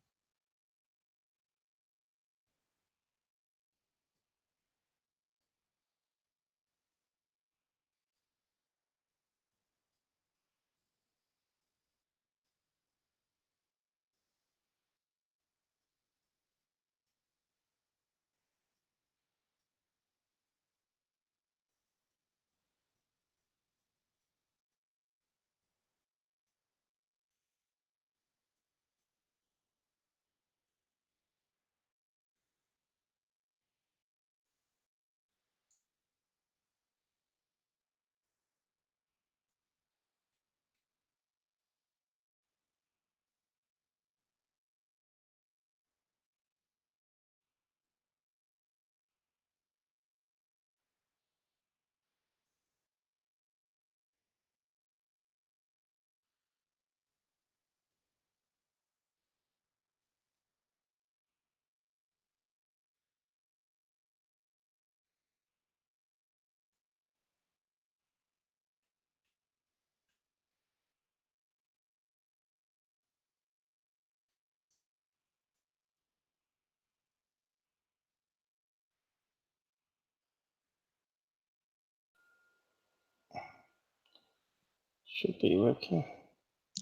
Should be working.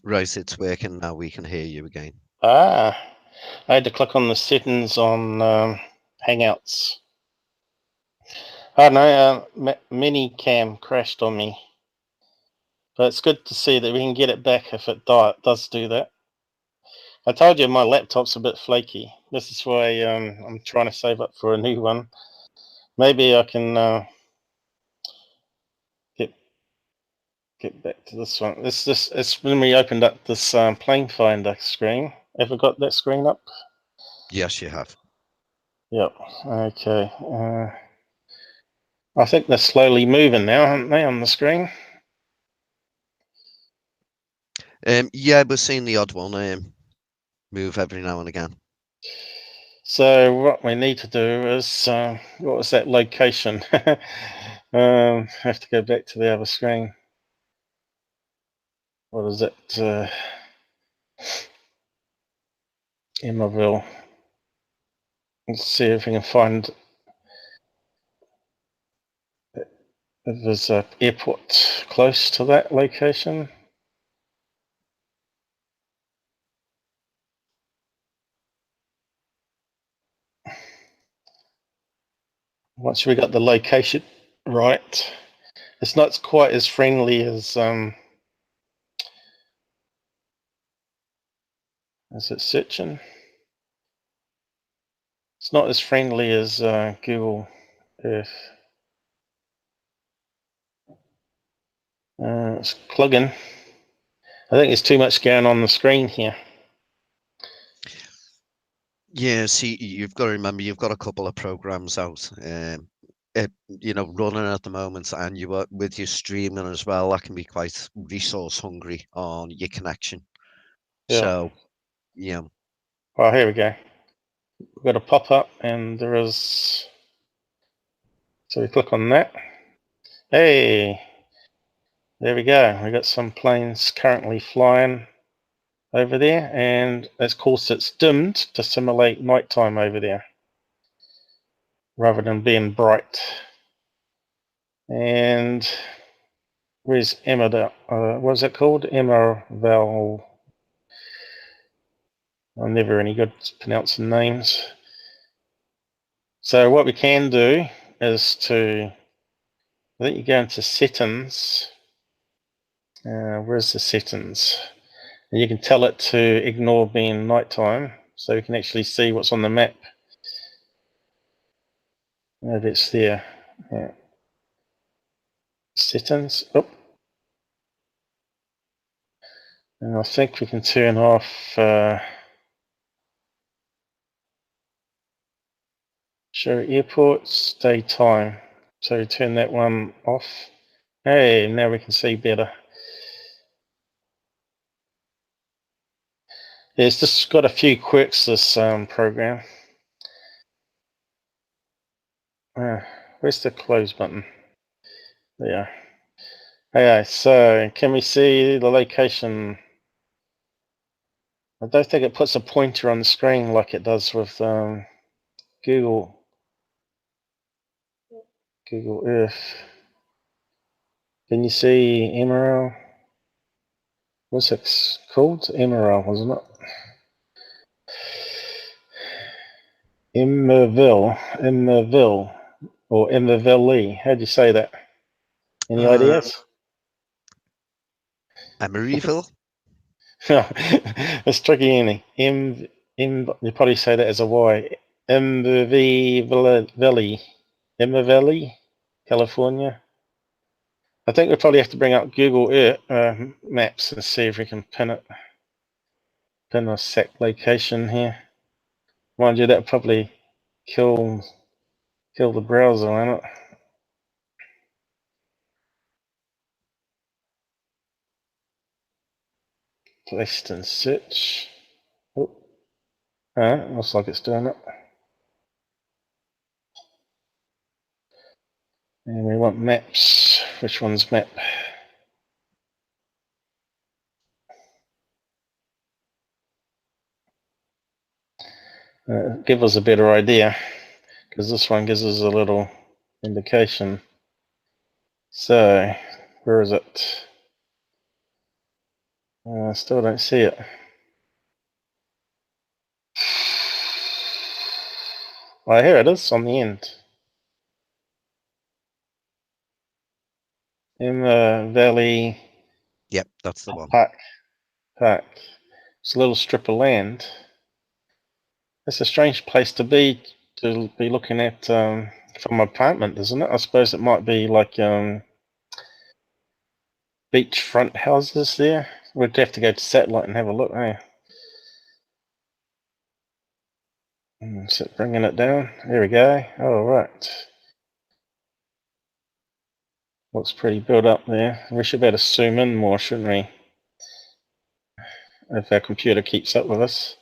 Right, it's working now. We can hear you again. Ah, I had to click on the settings on Hangouts. I don't know, Minicam crashed on me. But it's good to see that we can get it back if it does do that. I told you my laptop's a bit flaky. This is why I'm trying to save up for a new one. Maybe I can get back to this one. It's when we opened up this plane finder screen. Ever got that screen up? Yes, you have. Yep. Okay. I think they're slowly moving now, aren't they, on the screen? Yeah, we're seeing the odd one move every now and again. So what we need to do is, what was that location? Have to go back to the other screen. What is it? Emmerville. Let's see if we can find if there's an airport close to that location. Once we got the location right, it's not quite as friendly as is it searching? It's not as friendly as Google Earth. It's plugging. I think there's too much going on the screen here. Yeah, see, you've got to remember you've got a couple of programs out, running at the moment, and with your streaming as well. That can be quite resource hungry on your connection. Yeah. So, yeah. Oh, here we go. We've got a pop-up, and there is. So we click on that. Hey, there we go. We got some planes currently flying over there, and of course it's dimmed to simulate nighttime over there rather than being bright. And where's Emma? What's it called? Emmerville. I'm never any good pronouncing names. So what we can do is to, I think you go into settings. Where's the settings? And you can tell it to ignore being nighttime, so we can actually see what's on the map. Maybe it's there. Yeah. Settings. Oh. And I think we can turn off show airports daytime. So turn that one off. Hey, now we can see better. Yeah, it's just got a few quirks, this program. Where's the close button? There. Okay, so can we see the location? I don't think it puts a pointer on the screen like it does with Google Earth. Can you see Emerald? What's it called? Emerald, wasn't it? Emerville, or Emerville. How do you say that? Any ideas? Emeryville? It's tricky, isn't it? You probably say that as a Y. Emerville, California. I think we probably have to bring up Google Earth Maps and see if we can pin a exact location here. Mind you, that would probably kill the browser, won't it? Placed in search. Oh, looks like it's doing it. And we want maps. Which one's map? Give us a better idea, because this one gives us a little indication. So, where is it? I still don't see it. Oh, here it is on the end. Emma Valley. Yep, that's the one. Park. It's a little strip of land. It's a strange place to be looking at from an apartment, isn't it? I suppose it might be like beachfront houses there. We'd have to go to satellite and have a look, eh? So bringing it down. There we go. Oh, right. Looks pretty built up there. We should be able to zoom in more, shouldn't we? If our computer keeps up with us.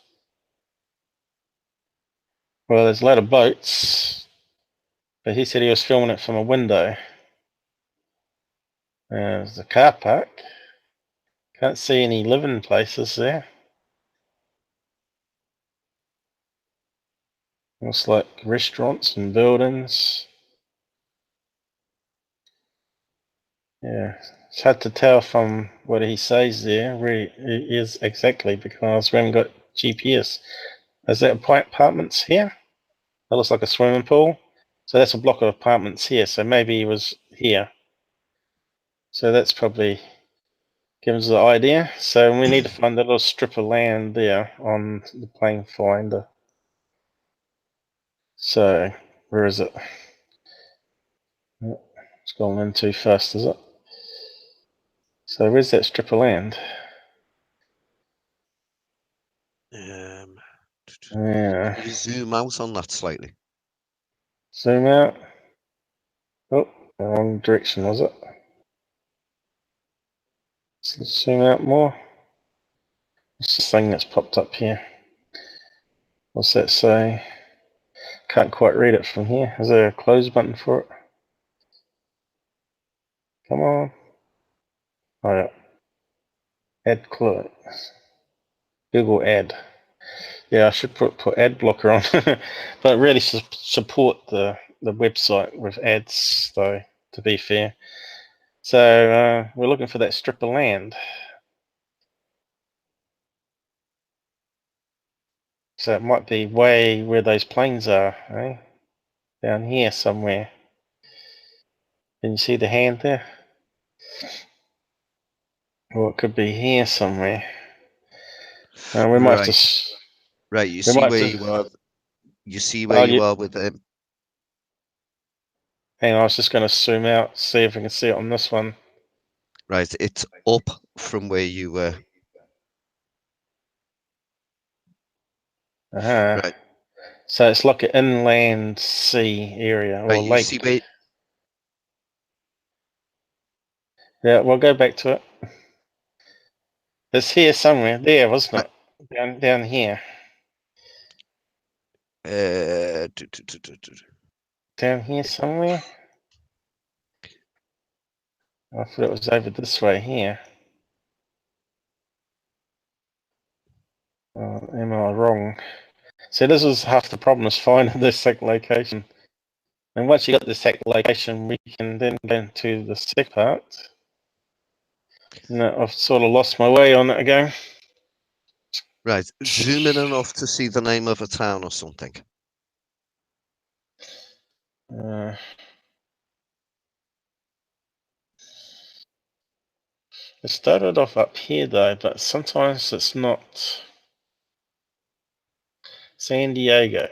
Well, there's a lot of boats, but he said he was filming it from a window. There's a car park. Can't see any living places there. Looks like restaurants and buildings. Yeah, it's hard to tell from what he says there where he is exactly because we haven't got GPS. Is that apartments here? That looks like a swimming pool. So that's a block of apartments here. So maybe he was here. So that's probably gives us the idea. So we need to find that little strip of land there on the plane finder. So where is it? It's going in too fast, is it? So where's that strip of land? Yeah. Can you zoom out on that slightly? Zoom out. Oh, the wrong direction, was it? Let's zoom out more. What's this thing that's popped up here? What's that say? Can't quite read it from here. Is there a close button for it? Come on. Oh yeah. Add close. Google Ad. Yeah, I should put ad blocker on, but really support the website with ads though. To be fair, so we're looking for that strip of land. So it might be way where those planes are, eh? down here somewhere. Can you see the hand there? Or it could be here somewhere. We might have to. Right. You We see might where have you to. are. You see where you are with him. Hang on, I was just going to zoom out, see if we can see it on this one. Right. It's up from where you were. Right. So it's like an inland sea area or Right. You lake. see where. Yeah, we'll go back to it. It's here somewhere. There, wasn't it? Down here. Down here somewhere. I thought it was over this way here. Am I wrong? So this was half the problem, is finding this exact location. And once you got this exact location, we can then go into the second part. No, I've sort of lost my way on it again. Right. Zoom in enough to see the name of a town or something. It started off up here though, but sometimes it's not. San Diego.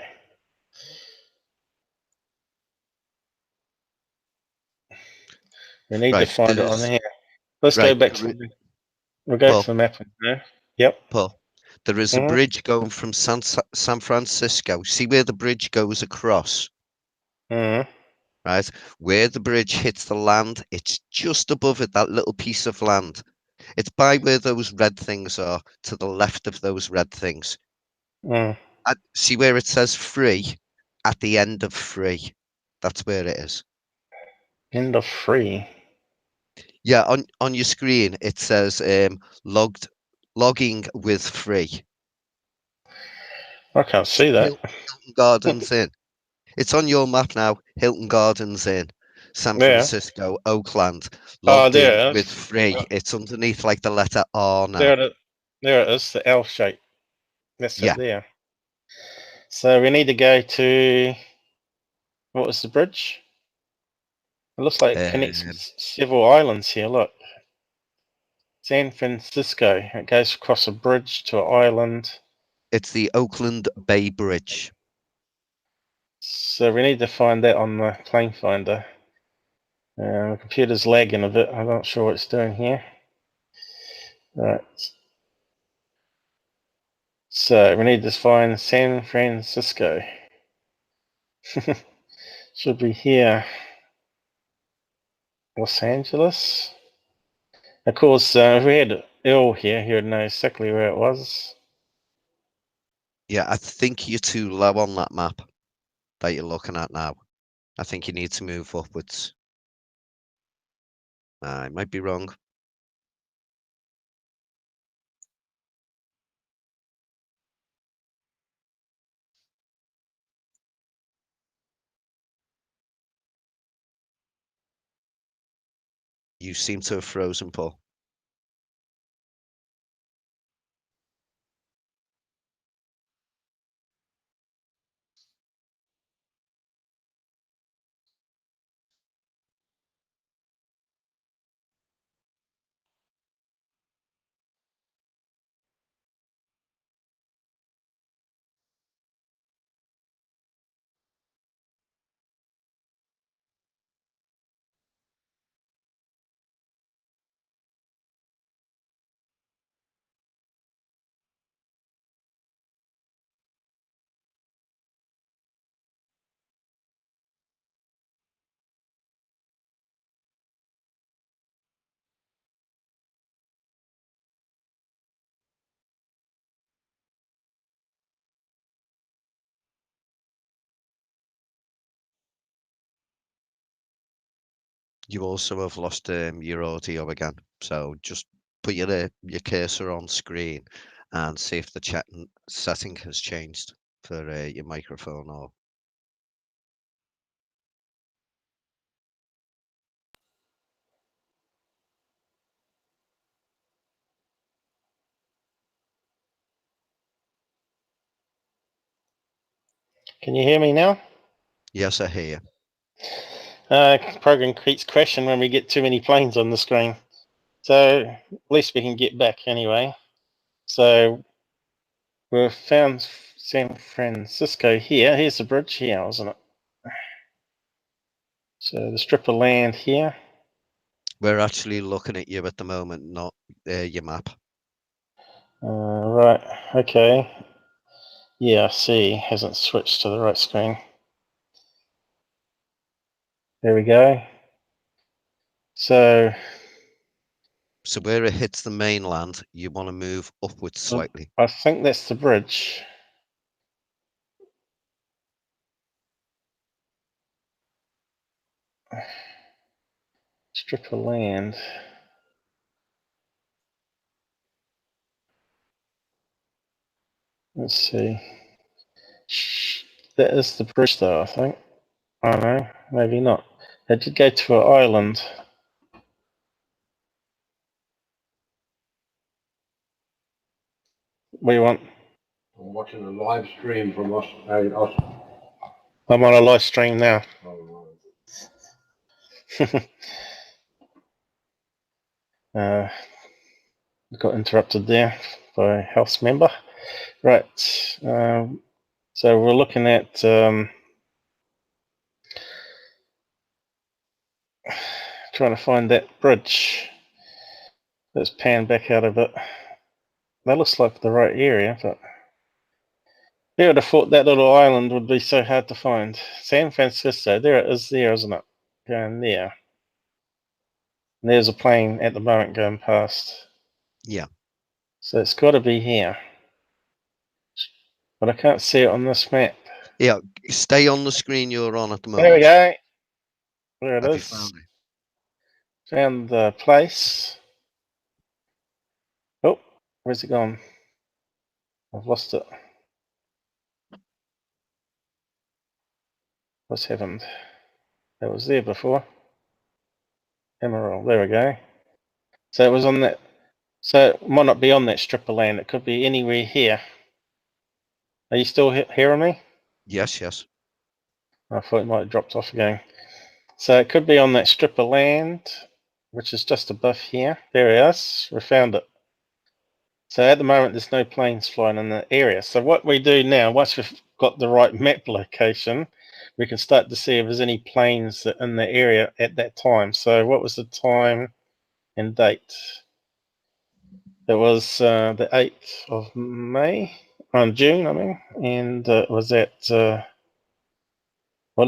We need to Right. find it on here. Let's go Right. back to. We'll go to Paul. the map now. Yep. Paul. There is a bridge going from San Francisco. See where the bridge goes across? Right? Where the bridge hits the land, it's just above it, that little piece of land. It's by where those red things are, to the left of those red things. See where it says free? At the end of free. That's where it is. End of free. Yeah, on your screen it says logging with free. I can't see that. Hilton Gardens Inn. It's on your map now. Hilton Gardens Inn, San Francisco, Oakland. Logged in there it with is. free. It's underneath like the letter R now. There it is, the L shape. That's Yeah. it there. So we need to go to, what was the bridge? It looks like it connects several islands here. Look, San Francisco. It goes across a bridge to an island. It's the Oakland Bay Bridge. So we need to find that on the plane finder. The computer's lagging a bit. I'm not sure what it's doing here. Right. So we need to find San Francisco. Should be here. Los Angeles. Of course, if we had Earl here, he would know exactly where it was. Yeah, I think you're too low on that map that you're looking at now. I think you need to move upwards. I might be wrong. You seem to have frozen, Paul. You also have lost your audio again. So just put your cursor on screen and see if the chat setting has changed for your microphone or. Can you hear me now? Yes, I hear you. Program keeps crashing when we get too many planes on the screen. So at least we can get back anyway. So we've found San Francisco here. Here's the bridge here, isn't it? So the strip of land here. We're actually looking at you at the moment, not your map. Right, okay. Yeah, I see. Hasn't switched to the right screen. There we go. So where it hits the mainland, you want to move upwards slightly. I think that's the bridge. Strip of land. Let's see. That is the bridge though, I think. I don't know, maybe not. It did go to an island. We want. I'm watching a live stream from us. I'm on a live stream now. Got interrupted there by a house member. Right. So we're looking at trying to find that bridge. Let's pan back out of it. That looks like the right area, but who would have thought that little island would be so hard to find? San Francisco, there it is there, isn't it? Going there. And there's a plane at the moment going past. Yeah. So it's got to be here. But I can't see it on this map. Yeah, stay on the screen you're on at the moment. There we go. There it Have is. you found it? Found the place. Oh, where's it gone? I've lost it. What's happened? It was there before. Emerald. There we go. So it was on that. So it might not be on that strip of land. It could be anywhere here. Are you still hearing me? Yes, yes. I thought it might have dropped off again. So it could be on that strip of land, which is just above here. There it is. We found it. So at the moment, there's no planes flying in the area. So what we do now, once we've got the right map location, we can start to see if there's any planes in the area at that time. So what was the time and date? It was the 8th of May, June, I mean, and it was at, well,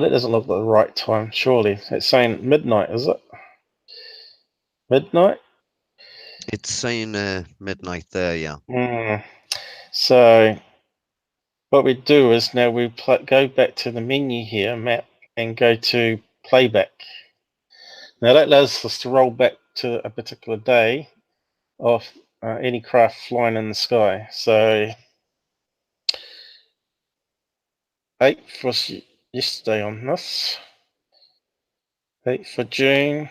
it doesn't look like the right time, surely. It's saying midnight, is it? Midnight? It's saying midnight there, yeah. So what we do is now we go back to the menu here, map, and go to playback. Now that allows us to roll back to a particular day of any craft flying in the sky. So 8th was yesterday on this, 8th of June,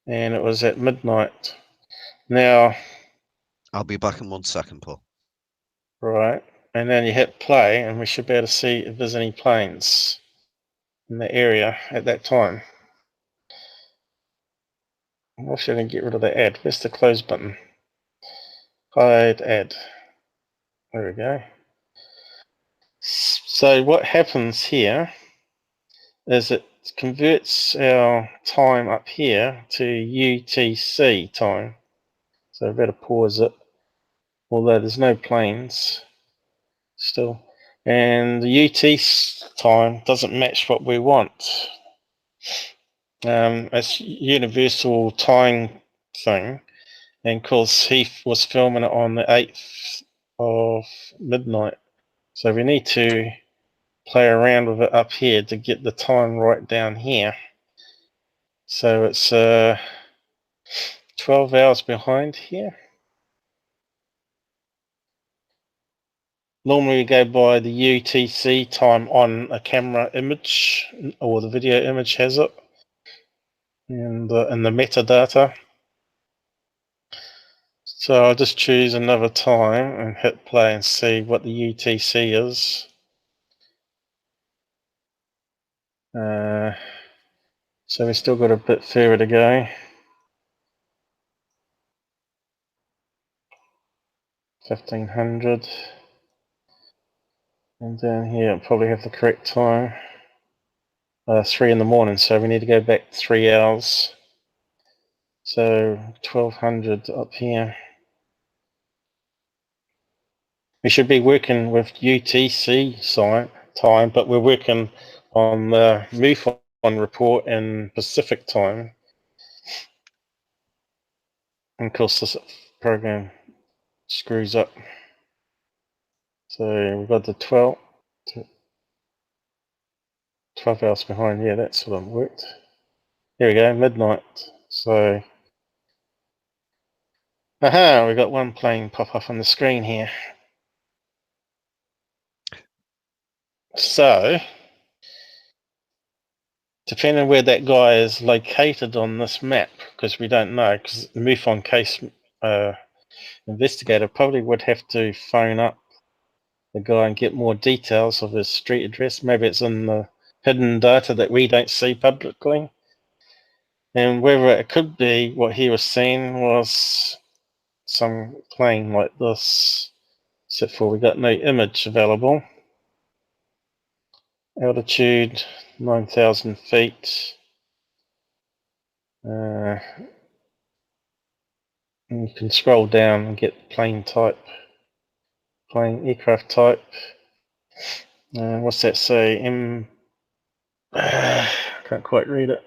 and it was at midnight. Now, I'll be back in 1 second, Paul. right, and then you hit play, and we should be able to see if there's any planes in the area at that time. I should I get rid of the ad. Where's the close button? Hide ad. There we go. So what happens here is it converts our time up here to UTC time. So I better pause it, although there's no planes still. And the UTC time doesn't match what we want. It's universal time thing, and of course he was filming it on the 8th of midnight. So we need to play around with it up here to get the time right down here. So it's 12 hours behind here. Normally we go by the UTC time on a camera image, or the video image has it, and the metadata. So I'll just choose another time and hit play and see what the UTC is. So we've still got a bit further to go. 1500. And down here, I'll probably have the correct time. 3 in the morning, so we need to go back 3 hours. So 1200 up here. We should be working with UTC time, but we're working on the MUFON report in Pacific time. And of course, this program screws up. So we've got the 12 hours behind. Yeah, that sort of worked. Here we go, midnight. So, aha, we got one plane pop up on the screen here. So, depending on where that guy is located on this map, because we don't know, because the MUFON case investigator probably would have to phone up the guy and get more details of his street address. Maybe it's in the hidden data that we don't see publicly. And whether it could be what he was seeing was some plane like this, except for we got no image available. Altitude 9,000 feet. And you can scroll down and get plane type, plane aircraft type. What's that say? Can't quite read it.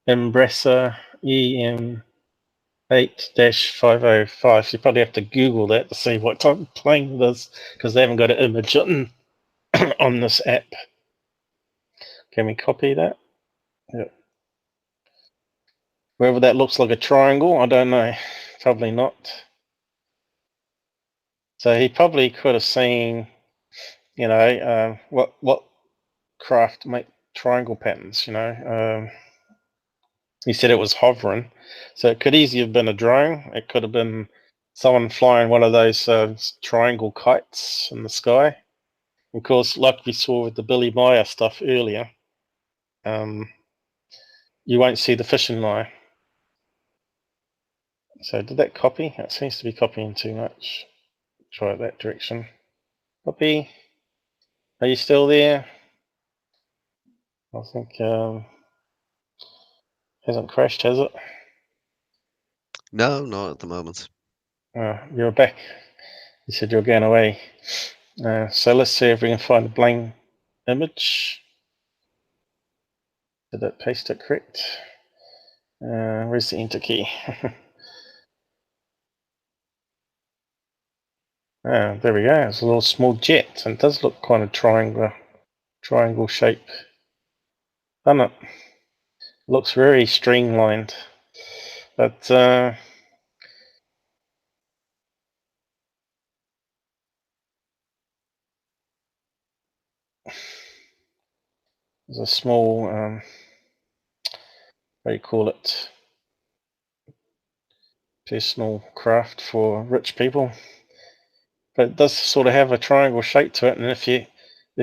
Embracer EM8-505. So you probably have to Google that to see what type of plane it is, because they haven't got an image on, on this app. Can we copy that? Yep. Whether that looks like a triangle, I don't know. Probably not. So he probably could have seen, you know, what craft make triangle patterns, you know. He said it was hovering, so it could easily have been a drone. It could have been someone flying one of those triangle kites in the sky. Of course, like we saw with the Billy Meier stuff earlier, you won't see the fishing line. So did that copy? It seems to be copying too much. Try it that direction. Copy. Are you still there? I think hasn't crashed, has it? No, not at the moment. You're back. You said you're going away. So let's see if we can find a blank image. Did that paste it correct? Where's the enter key? There we go. It's a little small jet, and it does look kind of triangle shape, doesn't it? Looks very streamlined, but there's a small what do you call it? Personal craft for rich people, but it does sort of have a triangle shape to it. And if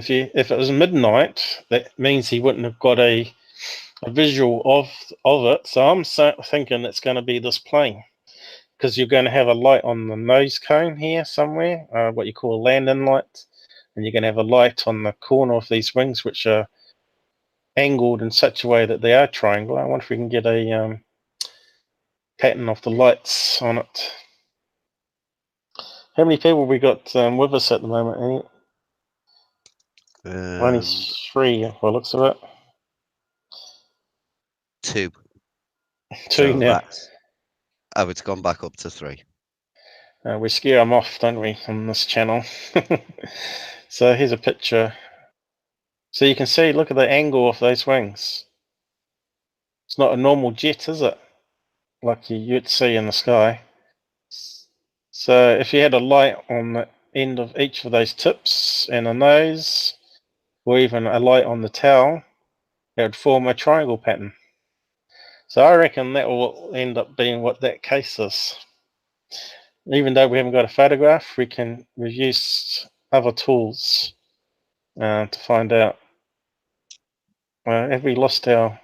it was midnight, that means he wouldn't have got a visual of it. So I'm thinking it's going to be this plane, because you're going to have a light on the nose cone here somewhere, what you call a landing light, and you're going to have a light on the corner of these wings, which are angled in such a way that they are triangular. I wonder if we can get a pattern of the lights on it. How many people we got with us at the moment? Only 3 by the looks of it. 2. 2 So now. It's gone back up to 3. We scare them off, don't we, on this channel? So here's a picture. So you can see, look at the angle of those wings. It's not a normal jet, is it? Like you'd see in the sky. So if you had a light on the end of each of those tips and a nose, or even a light on the tail, it would form a triangle pattern. So I reckon that will end up being what that case is. Even though we haven't got a photograph, we've used other tools to find out Have we lost our...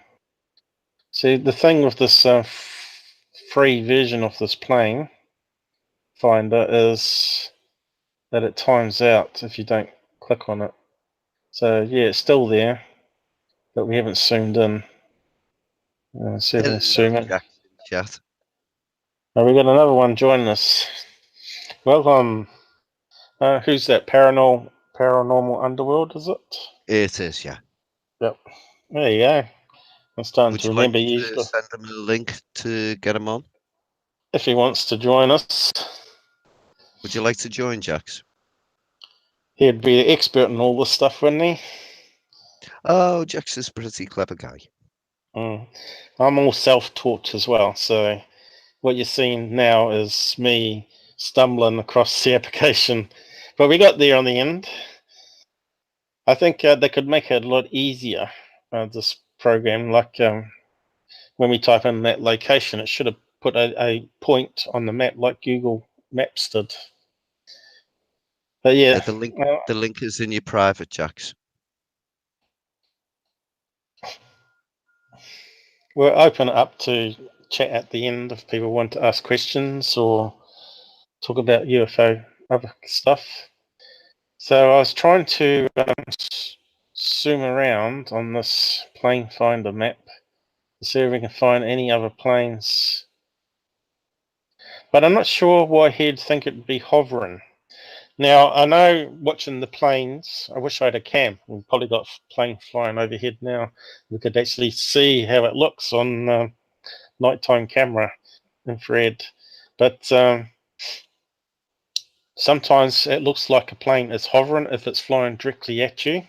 See, the thing with this free version of this plane finder is that it times out if you don't click on it. So yeah, it's still there, but we haven't zoomed in. See if we can zoom in. Jack's in chat. Oh, we got another one joining us. Welcome. Who's that? Paranormal Underworld, is it? It is, yeah. Yep. There you go. I'm starting Would to you like remember me you. to send him a link to get him on? If he wants to join us, Would you like to join, Jax? he'd be the expert in all this stuff, wouldn't he? Oh, Jax is a pretty clever guy. I'm all self-taught as well, so what you're seeing now is me stumbling across the application, but we got there on the end. I think they could make it a lot easier, this program, like when we type in that location, it should have put a point on the map like Google Maps did. But yeah, the link is in your private, Jax. we'll open it up to chat at the end if people want to ask questions or talk about UFO other stuff. So I was trying to zoom around on this plane finder map to see if we can find any other planes. But I'm not sure why he'd think it'd be hovering. Now, I know watching the planes, I wish I had a cam. We've probably got a plane flying overhead now. We could actually see how it looks on nighttime camera, infrared. But sometimes it looks like a plane is hovering if it's flying directly at you,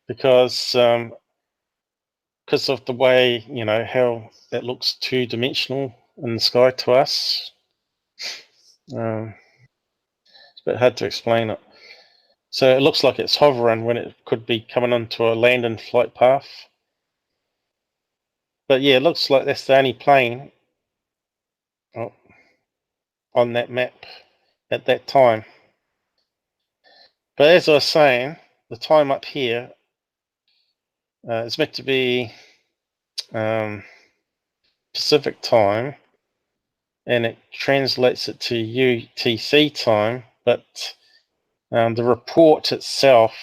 because of the way, how it looks two-dimensional in the sky to us. It's a bit hard to explain it. So it looks like it's hovering when it could be coming onto a land-in flight path. But yeah, it looks like that's the only plane on that map at that time. But as I was saying, the time up here is meant to be Pacific time, and it translates it to UTC time, but the report itself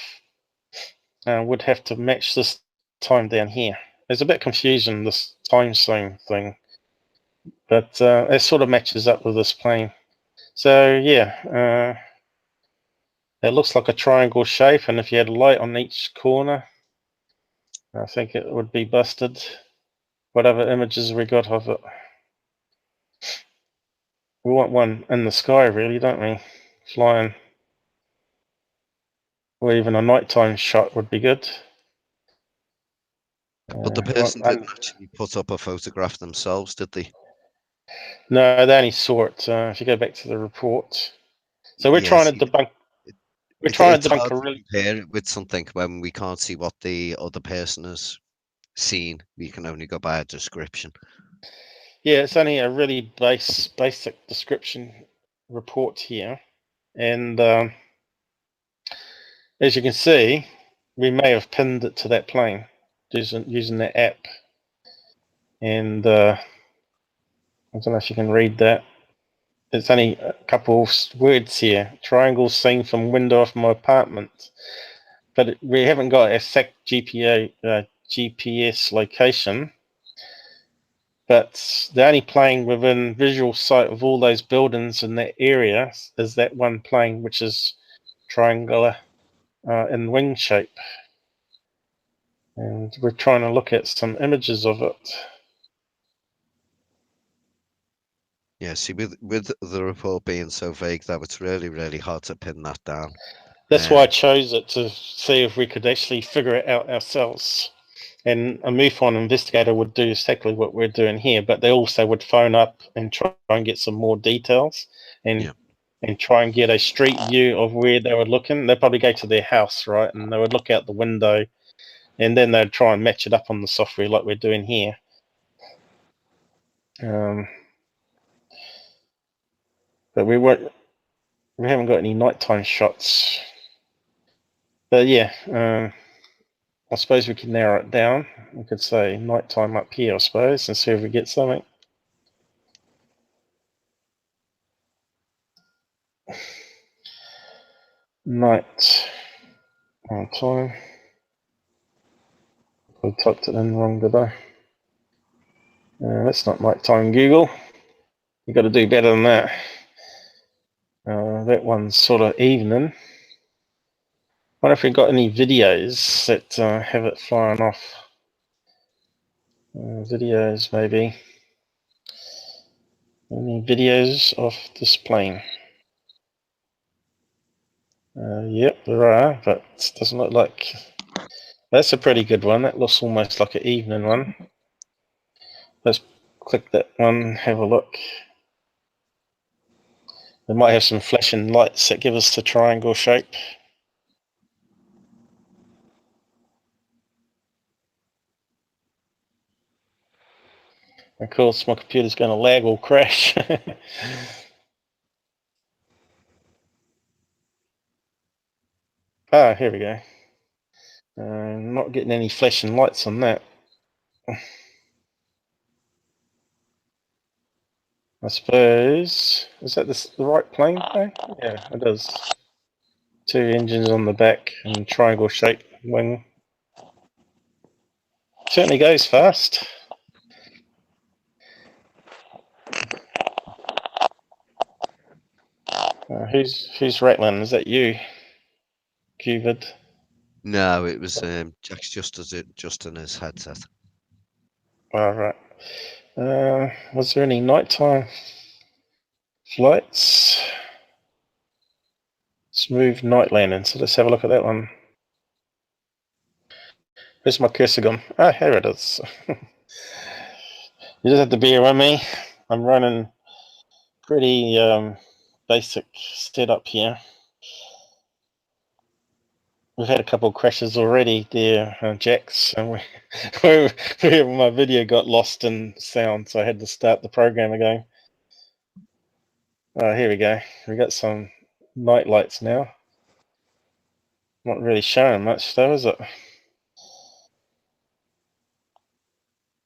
would have to match this time down here. There's a bit confusion, this time zone thing, but it sort of matches up with this plane. So yeah, it looks like a triangle shape, and if you had a light on each corner, I think it would be busted. Whatever images we got of it. We want one in the sky, really, don't we? Flying. Or even a nighttime shot would be good. But the person didn't actually put up a photograph themselves, did they? No, they only saw it. If you go back to the report, so we're trying to debunk. We're trying to debunk hard a to really. compare it with something when we can't see what the other person has seen. We can only go by a description. Yeah, it's only a really basic description report here, and as you can see, we may have pinned it to that plane using that app, and I don't know if you can read that. It's only a couple of words here. Triangle seen from window of my apartment. But we haven't got a exact GPS location. But the only plane within visual sight of all those buildings in that area is that one plane, which is triangular in wing shape. And we're trying to look at some images of it. Yeah, see, with the report being so vague, that it's really, really hard to pin that down. That's why I chose it, to see if we could actually figure it out ourselves. And a MUFON investigator would do exactly what we're doing here, but they also would phone up and try and get some more details and try and get a street view of where they were looking. They'd probably go to their house, right? And they would look out the window, and then they'd try and match it up on the software like we're doing here. But we haven't got any nighttime shots. But yeah, I suppose we could narrow it down. We could say nighttime up here, I suppose, and see if we get something. Night time. I typed it in wrong, did I? That's not nighttime, Google. You've got to do better than that. That one's sort of evening. Wonder if we've got any videos that have it firing off. Videos, maybe. Any videos of this plane? Yep, there are, but it doesn't look like... That's a pretty good one. That looks almost like an evening one. Let's click that one, have a look. We might have some flashing lights that give us the triangle shape. Of course, my computer's going to lag or crash. Ah, here we go. Not getting any flashing lights on that. I suppose, is that the right plane though? Yeah, it is. 2 engines on the back and triangle shaped wing. Certainly goes fast. Who's rattling? Is that you, Cuvid? No, it was Jack's just in his headset. All right. Was there any nighttime flights? Smooth night landing. So let's have a look at that one. Where's my cursor gone? Ah, here it is. You just have to bear with me. I'm running pretty basic setup here. We've had a couple of crashes already there, Jax, and my video got lost in sound, so I had to start the program again. Here we go. We got some night lights now. Not really showing much though, is it?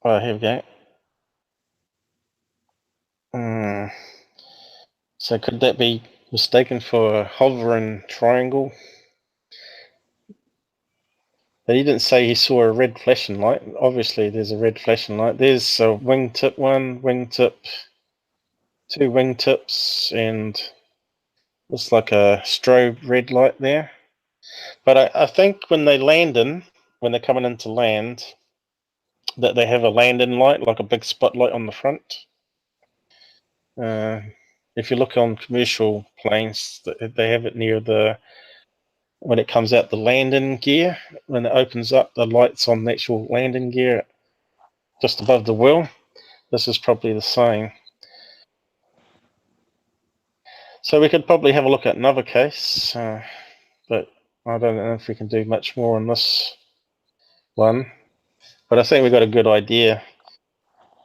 Oh, here we go. So could that be mistaken for a hovering triangle? But he didn't say he saw a red flashing light. Obviously, there's a red flashing light. There's a wingtip one, wingtip, 2 wingtips, and looks like a strobe red light there. But I think when they when they're coming in to land, that they have a landing light, like a big spotlight on the front. If you look on commercial planes, they have it near when it comes out the landing gear, when it opens up, the light's on the actual landing gear just above the wheel. This is probably the same. So we could probably have a look at another case, but I don't know if we can do much more on this one. But I think we got a good idea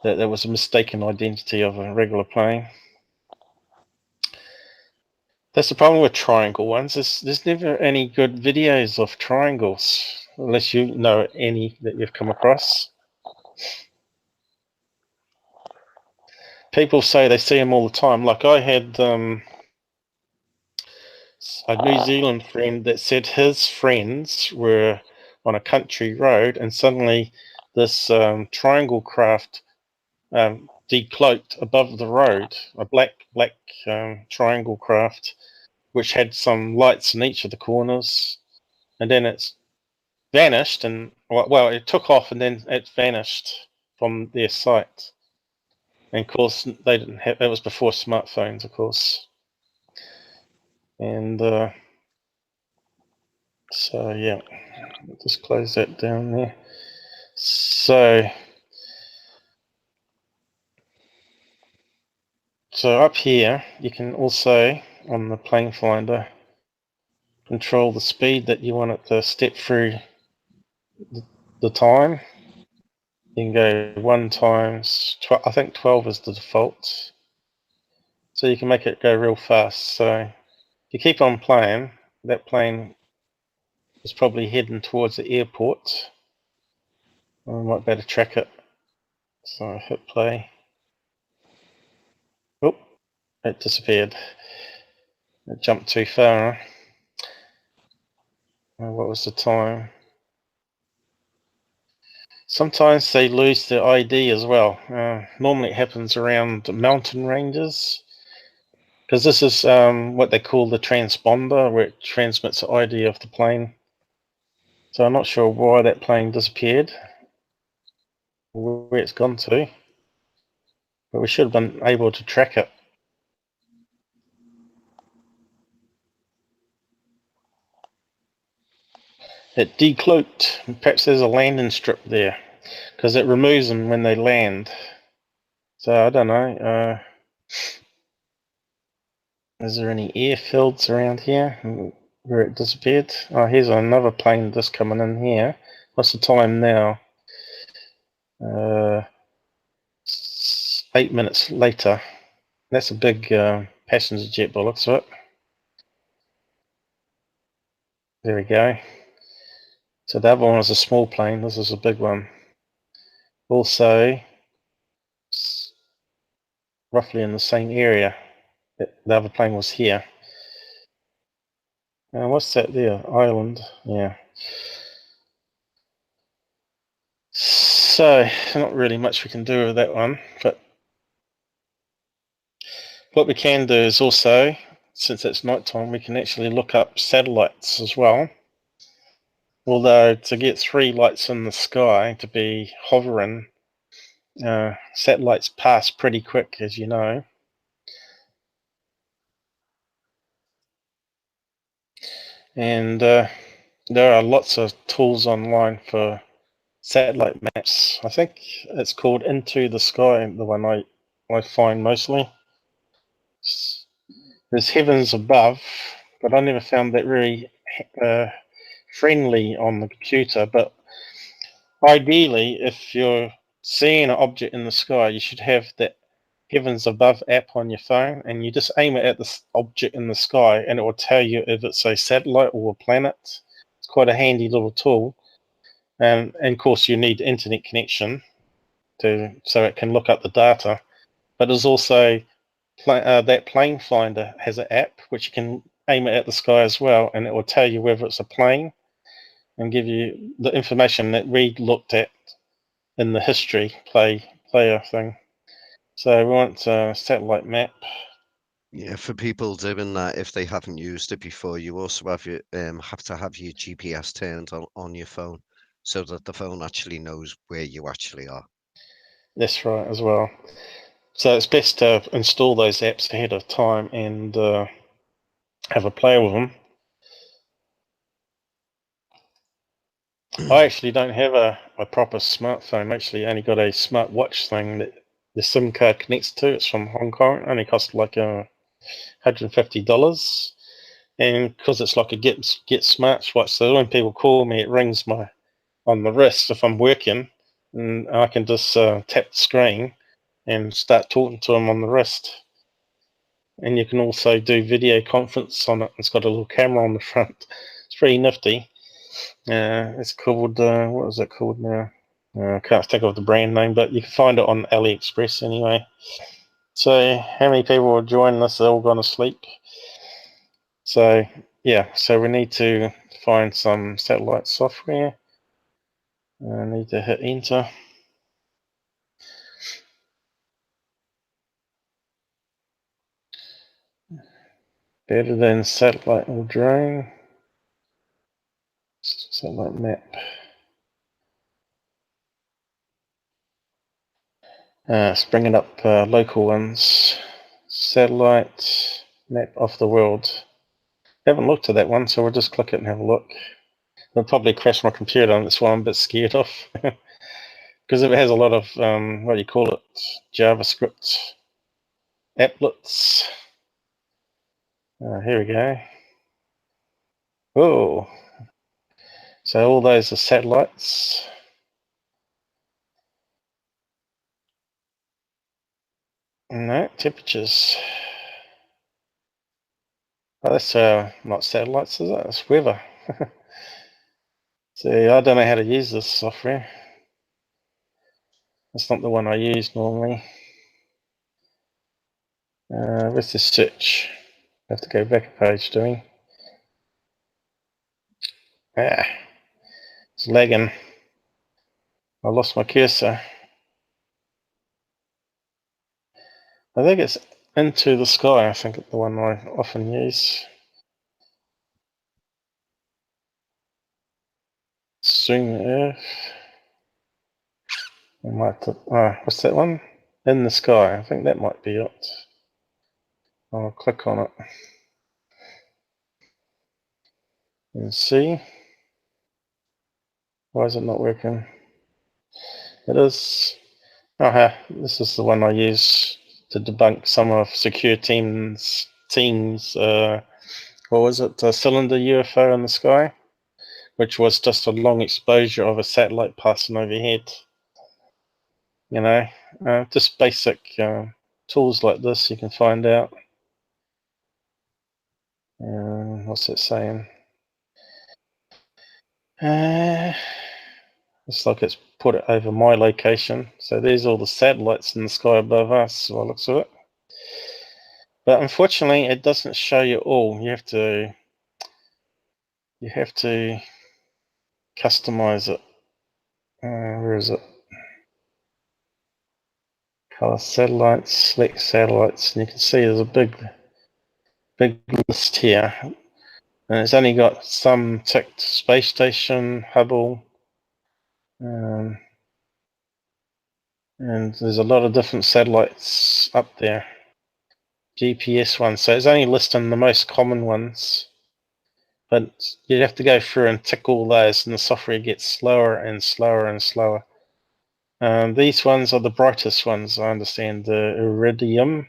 that there was a mistaken identity of a regular plane. That's the problem with triangle ones. There's never any good videos of triangles, unless you know any that you've come across. People say they see them all the time. Like I had a New Zealand friend that said his friends were on a country road, and suddenly this triangle craft decloaked above the road, a black triangle craft, which had some lights in each of the corners, and then it's vanished, and well, it took off and then it vanished from their sight. And of course, they didn't have. It was before smartphones, of course, and so yeah, just close that down there. So up here, you can also on the plane finder control the speed that you want it to step through the time. You can go 1 times 12, I think 12 is the default. So you can make it go real fast. So if you keep on playing, that plane It's probably heading towards the airport. I might better track it. So I hit play. Oh, it disappeared. It jumped too far. What was the time? Sometimes they lose their ID as well. Normally it happens around mountain ranges, because this is what they call the transponder, where it transmits the ID of the plane. So I'm not sure why that plane disappeared, or where it's gone to, but we should have been able to track it. It decloaked. Perhaps there's a landing strip there, because it removes them when they land. So I don't know. Is there any airfields around here where it disappeared? Oh, here's another plane just coming in here. What's the time now? 8 minutes later. That's a big passenger jet by the looks of it. There we go. So the other one was a small plane. This is a big one. Also, roughly in the same area. The other plane was here. What's that there? Island. Yeah. So, not really much we can do with that one, but what we can do is also, since it's nighttime, we can actually look up satellites as well. Although to get 3 lights in the sky to be hovering, satellites pass pretty quick, as you know. And there are lots of tools online for satellite maps. I think it's called Into the Sky, the one I find mostly. There's Heavens Above, but I never found that very friendly on the computer. But ideally, if you're seeing an object in the sky, you should have that Heavens Above app on your phone, and you just aim it at the object in the sky, and it will tell you if it's a satellite or a planet. It's quite a handy little tool. And of course, you need internet connection so it can look up the data. But there's also that plane finder has an app which you can aim it at the sky as well, and it will tell you whether it's a plane and give you the information that we looked at in the history player thing. So we want a satellite map. Yeah, for people doing that, if they haven't used it before, you also have to have your GPS turned on your phone so that the phone actually knows where you actually are. That's right as well. So it's best to install those apps ahead of time and have a play with them. I actually don't have a proper smartphone. I actually only got a smartwatch thing that the SIM card connects to. It's from Hong Kong. It only cost like $150. And because it's like a get smartwatch, so when people call me, it rings on the wrist if I'm working, and I can just tap the screen and start talking to them on the wrist. And you can also do video conference on it. It's got a little camera on the front. It's pretty nifty. It's called, what is it called now? I can't think of the brand name, but you can find it on AliExpress anyway. So how many people will join this? They're all gone to sleep. So yeah, so we need to find some satellite software. I need to hit enter. Better than satellite or drone. Satellite map. It's bringing up local ones. Satellite map of the world. Haven't looked at that one, so we'll just click it and have a look. It'll probably crash my computer, and that's why I'm a bit scared of. Because it has a lot of, what do you call it, JavaScript applets. Here we go. Oh, so all those are satellites. No, temperatures. Oh, that's not satellites, is it? It's weather. See, I don't know how to use this software. It's not the one I use normally. Where's the search? I have to go back a page, do we? It's lagging. I lost my cursor. I think it's Into the Sky, I think it's the one I often use. Zoom Earth. I might what's that one? In the Sky, I think that might be it. I'll click on it and see. Why is it not working? It is. This is the one I use to debunk some of Secure Team's what was it, a cylinder UFO in the sky, which was just a long exposure of a satellite passing overhead. You know, just basic tools like this you can find out. What's it saying? Looks like it's put it over my location. So there's all the satellites in the sky above us, by the looks of it. But unfortunately, it doesn't show you all. You have to customize it. Where is it? Color satellites, select satellites, and you can see there's a big list here. And it's only got some ticked: space station, Hubble, and there's a lot of different satellites up there. GPS ones, so it's only listing the most common ones. But you'd have to go through and tick all those, and the software gets slower and slower and slower. These ones are the brightest ones, I understand, the iridium.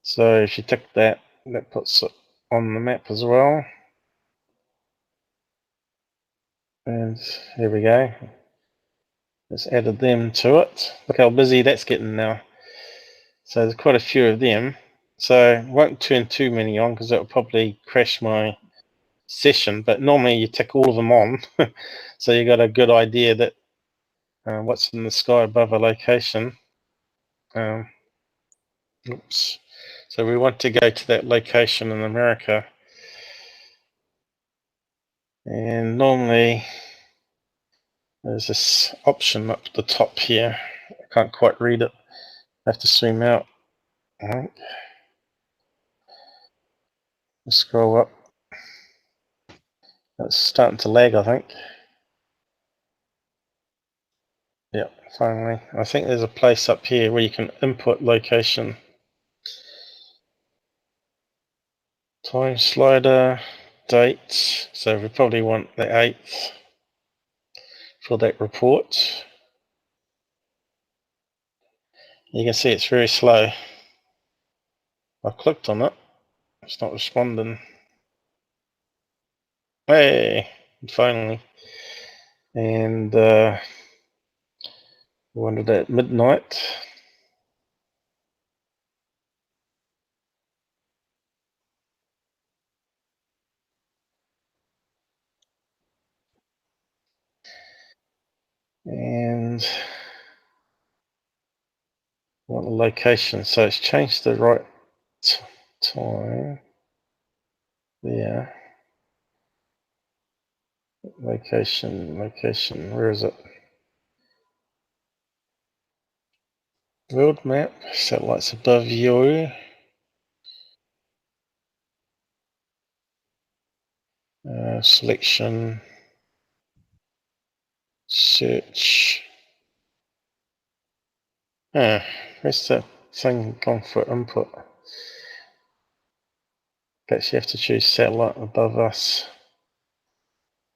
So if you tick that, that puts it on the map as well. And here we go. It's added them to it. Look how busy that's getting now. So there's quite a few of them. So I won't turn too many on because that will probably crash my session. But normally you tick all of them on. So you got a good idea that what's in the sky above a location. Oops. So we want to go to that location in America. And normally there's this option up the top here. I can't quite read it. I have to zoom out. All right. Scroll up. It's starting to lag, I think. Yeah, finally. I think there's a place up here where you can input location. Time slider, date. So we probably want the 8th for that report. You can see it's very slow. I clicked on it. It's not responding. Hey, finally. And we wanted it at midnight. And want the location. So it's changed the right time. Yeah. Location, where is it? World map, satellites above you. Selection, search. Where's the thing gone for input? Guess you have to choose satellite above us.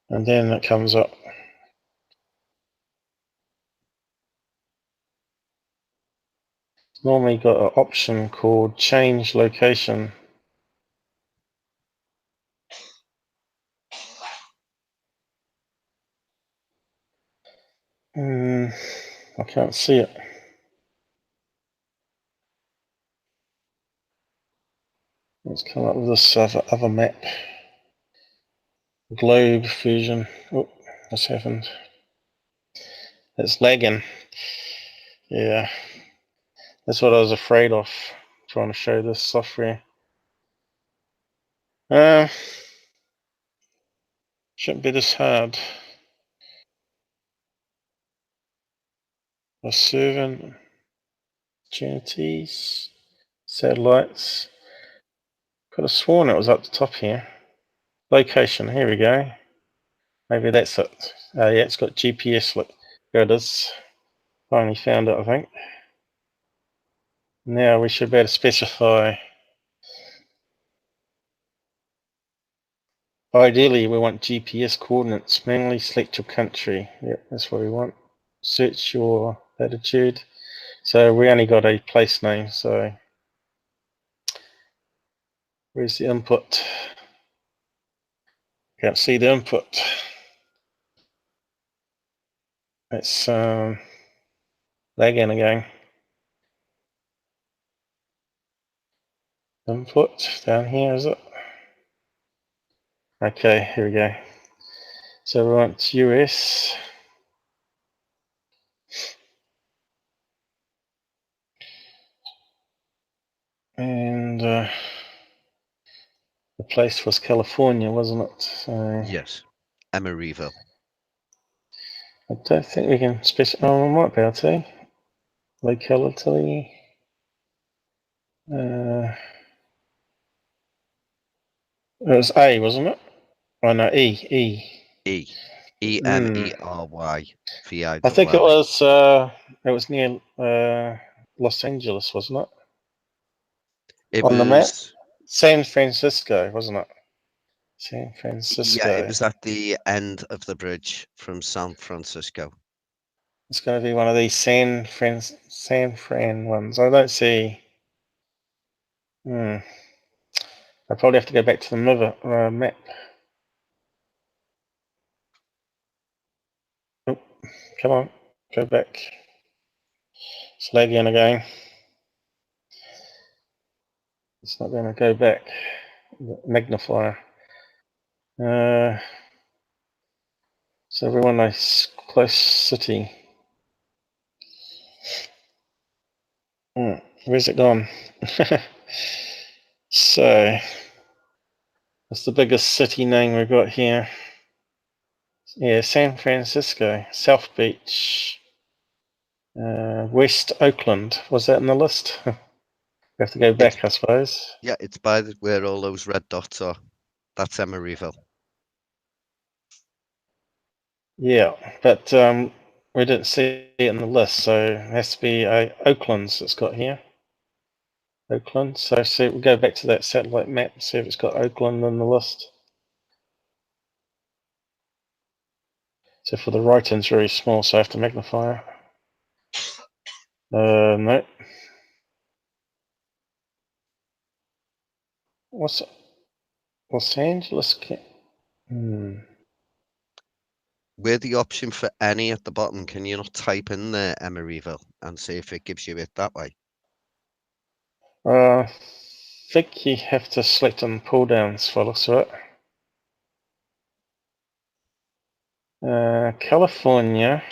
And then it comes up. Normally got an option called change location. I can't see it. Let's come up with this other map. globe fusion. Oh, what's happened? It's lagging. Yeah, that's what I was afraid of, trying to show this software. Shouldn't be this hard. A servant, opportunities, satellites. Could have sworn it was up the top here. Location, here we go. Maybe that's it. Yeah, it's got GPS. Look, there it is. Finally found it, I think. Now we should be able to specify. Ideally, we want GPS coordinates. Manually select your country. Yep, that's what we want. Search your latitude. So we only got a place name, so where's the input? Can't see the input. It's lagging again. Input down here, is it? Okay, here we go. So we want US. And the place was California, wasn't it? So Yes, Emeryville. I don't think we can specify. Oh, we might be able to. Locality. It was A, wasn't it? Oh no, E. Emery VI. I think it was near Los Angeles, wasn't it? It On the map? was. San Francisco, wasn't it? San Yeah, Francisco. it was at the end of the bridge from San Francisco. It's going to be one of these San Fran ones. I don't see. I probably have to go back to the map. Oh, come on, go back. It's lagging again. It's not going to go back. Magnifier. So we want a close city. Where's it gone? So, what's the biggest city name we've got here? Yeah, San Francisco, South Beach, West Oakland. Was that in the list? We have to go back, I suppose. Yeah, it's by where all those red dots are. That's Emeryville. Yeah, but we didn't see it in the list, so it has to be Oakland's it's got here. Oakland. So see, we'll go back to that satellite map and see if it's got Oakland in the list. So for the writing's very small, so I have to magnify it. No. What's Los Angeles? With the option for any at the bottom, can you not type in there Emeryville and see if it gives you it that way? I think you have to select on pull downs for looks of it. California.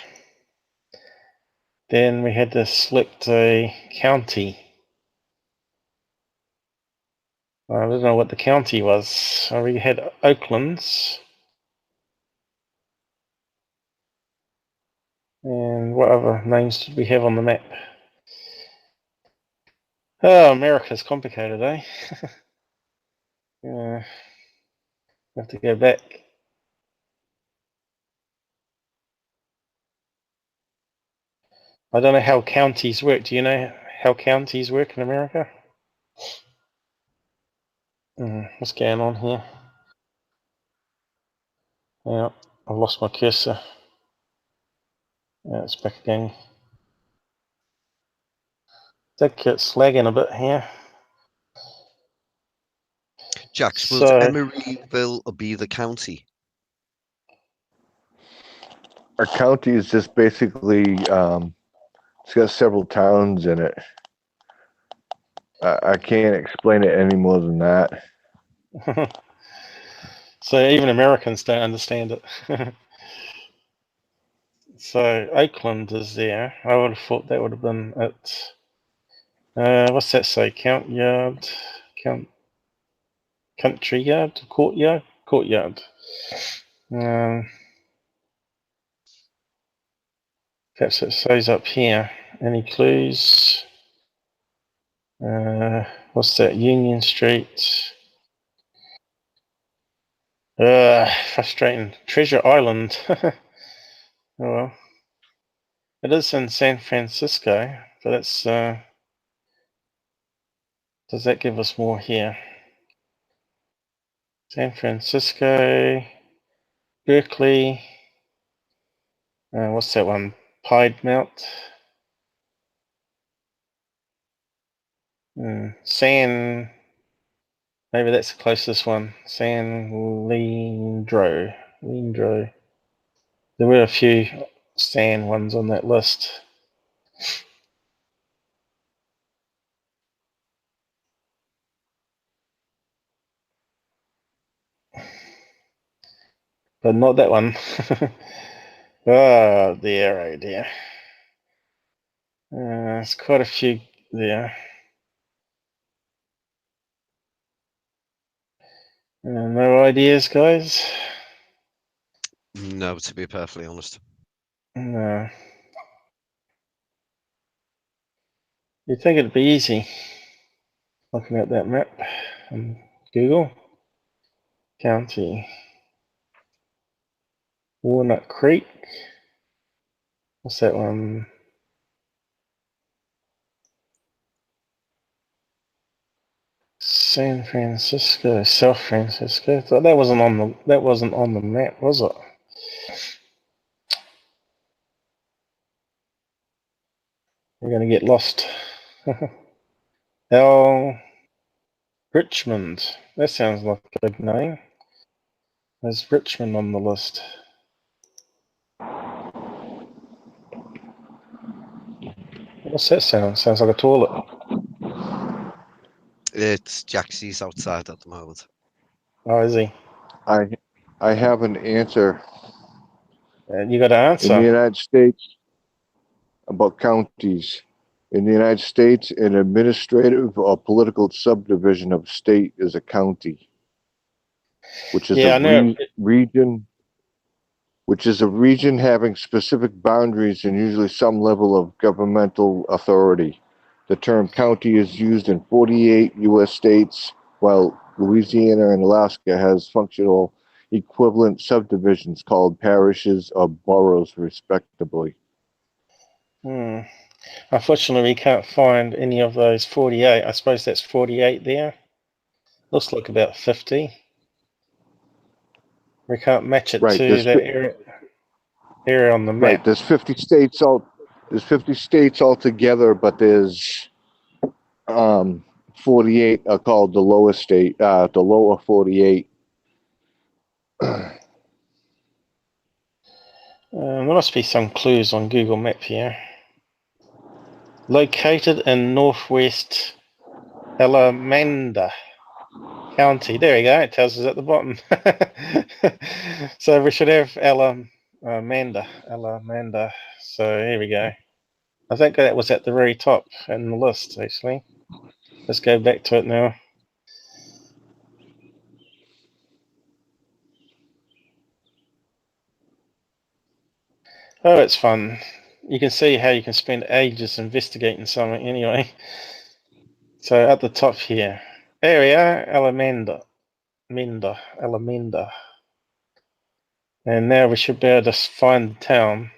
Then we had to select a county. I don't know what the county was. We had Oakland's. And what other names did we have on the map? Oh, America's complicated, eh? Yeah. Have to go back. I don't know how counties work. Do you know how counties work in America? What's going on here? Yeah, I've lost my cursor. Yeah, it's back again. I think it's lagging a bit here. Jax, will So, Emeryville be the county? Our county is just basically, it's got several towns in it. I can't explain it any more than that. So even Americans don't understand it. So Oakland is there. I would have thought that would have been it. What's that say? Country yard, courtyard. Perhaps it says up here. Any clues? What's that? Union Street. Frustrating. Treasure Island. Oh well. It is in San Francisco, but it's does that give us more here? San Francisco, Berkeley. What's that one? Piedmont. San. Maybe that's the closest one. San Leandro. There were a few San ones on that list. But not that one. Oh dear, oh dear. There's quite a few there. No ideas, guys? No, to be perfectly honest. No. You'd think it'd be easy. Looking at that map on Google. County. Walnut Creek. What's that one? San Francisco, South Francisco. Thought that wasn't on the map, was it? We're gonna get lost. Richmond. That sounds like a big name. There's Richmond on the list. What's that sound? Sounds like a toilet. It's Jaxie's outside at the moment. Oh, is he? I have an answer. You got an In the answer? United States, about counties. In the United States, an administrative or political subdivision of a state is a county, which is Yeah, I know. region, which is a region having specific boundaries and usually some level of governmental authority. The term county is used in 48 U.S. states, while Louisiana and Alaska has functional equivalent subdivisions called parishes or boroughs, respectively. Unfortunately, we can't find any of those 48. I suppose that's 48 there. Looks like about 50. We can't match it Right, to that area on the map. right. There's 50 states altogether, but there's 48 are called the lower 48. There must be some clues on Google Map here. Located in northwest Alameda County. There we go. It tells us at the bottom. So we should have Alameda. So here we go. I think that was at the very top in the list, actually. Let's go back to it now. Oh, it's fun. You can see how you can spend ages investigating something anyway. So at the top here, area Alameda. And now we should be able to find the town.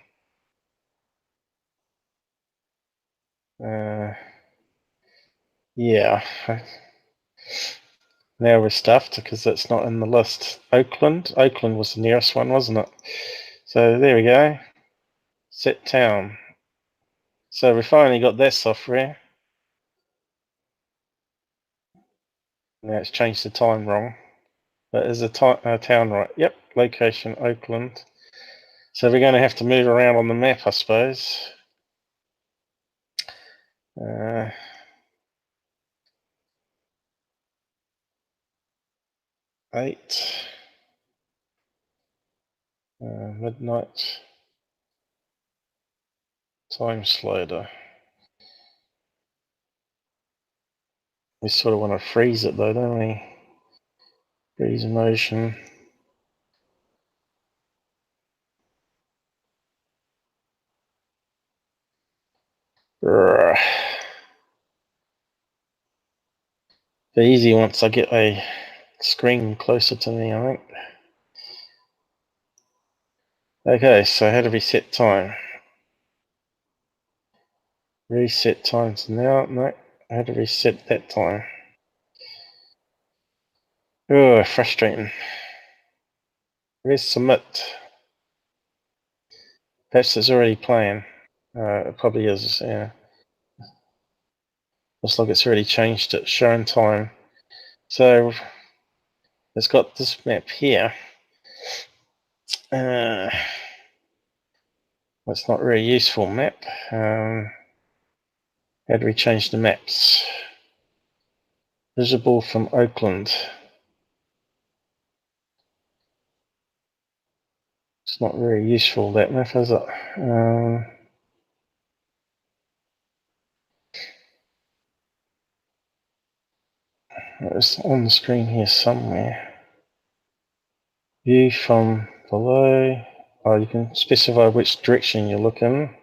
Yeah. Now we're stuffed because it's not in the list. Oakland was the nearest one, wasn't it? So there we go. Set town. So we finally got that software. Now it's changed the time wrong. But is the town right? Yep. Location Oakland. So we're going to have to move around on the map, I suppose. 8. Midnight time slider. We sort of want to freeze it though, don't we? Freeze motion. The easy once I get a screen closer to me, I think. Okay, so how do we set time? Reset time to now. No, how do we set that time? Oh, frustrating. Where's submit? Perhaps it's already playing. It probably is, yeah. Looks like it's already changed it, showing time. So it's got this map here. It's not really useful map. How do we change the maps? Visible from Oakland. It's not very useful, that map, is it? It's on the screen here somewhere. View from below. Oh, you can specify which direction you're looking.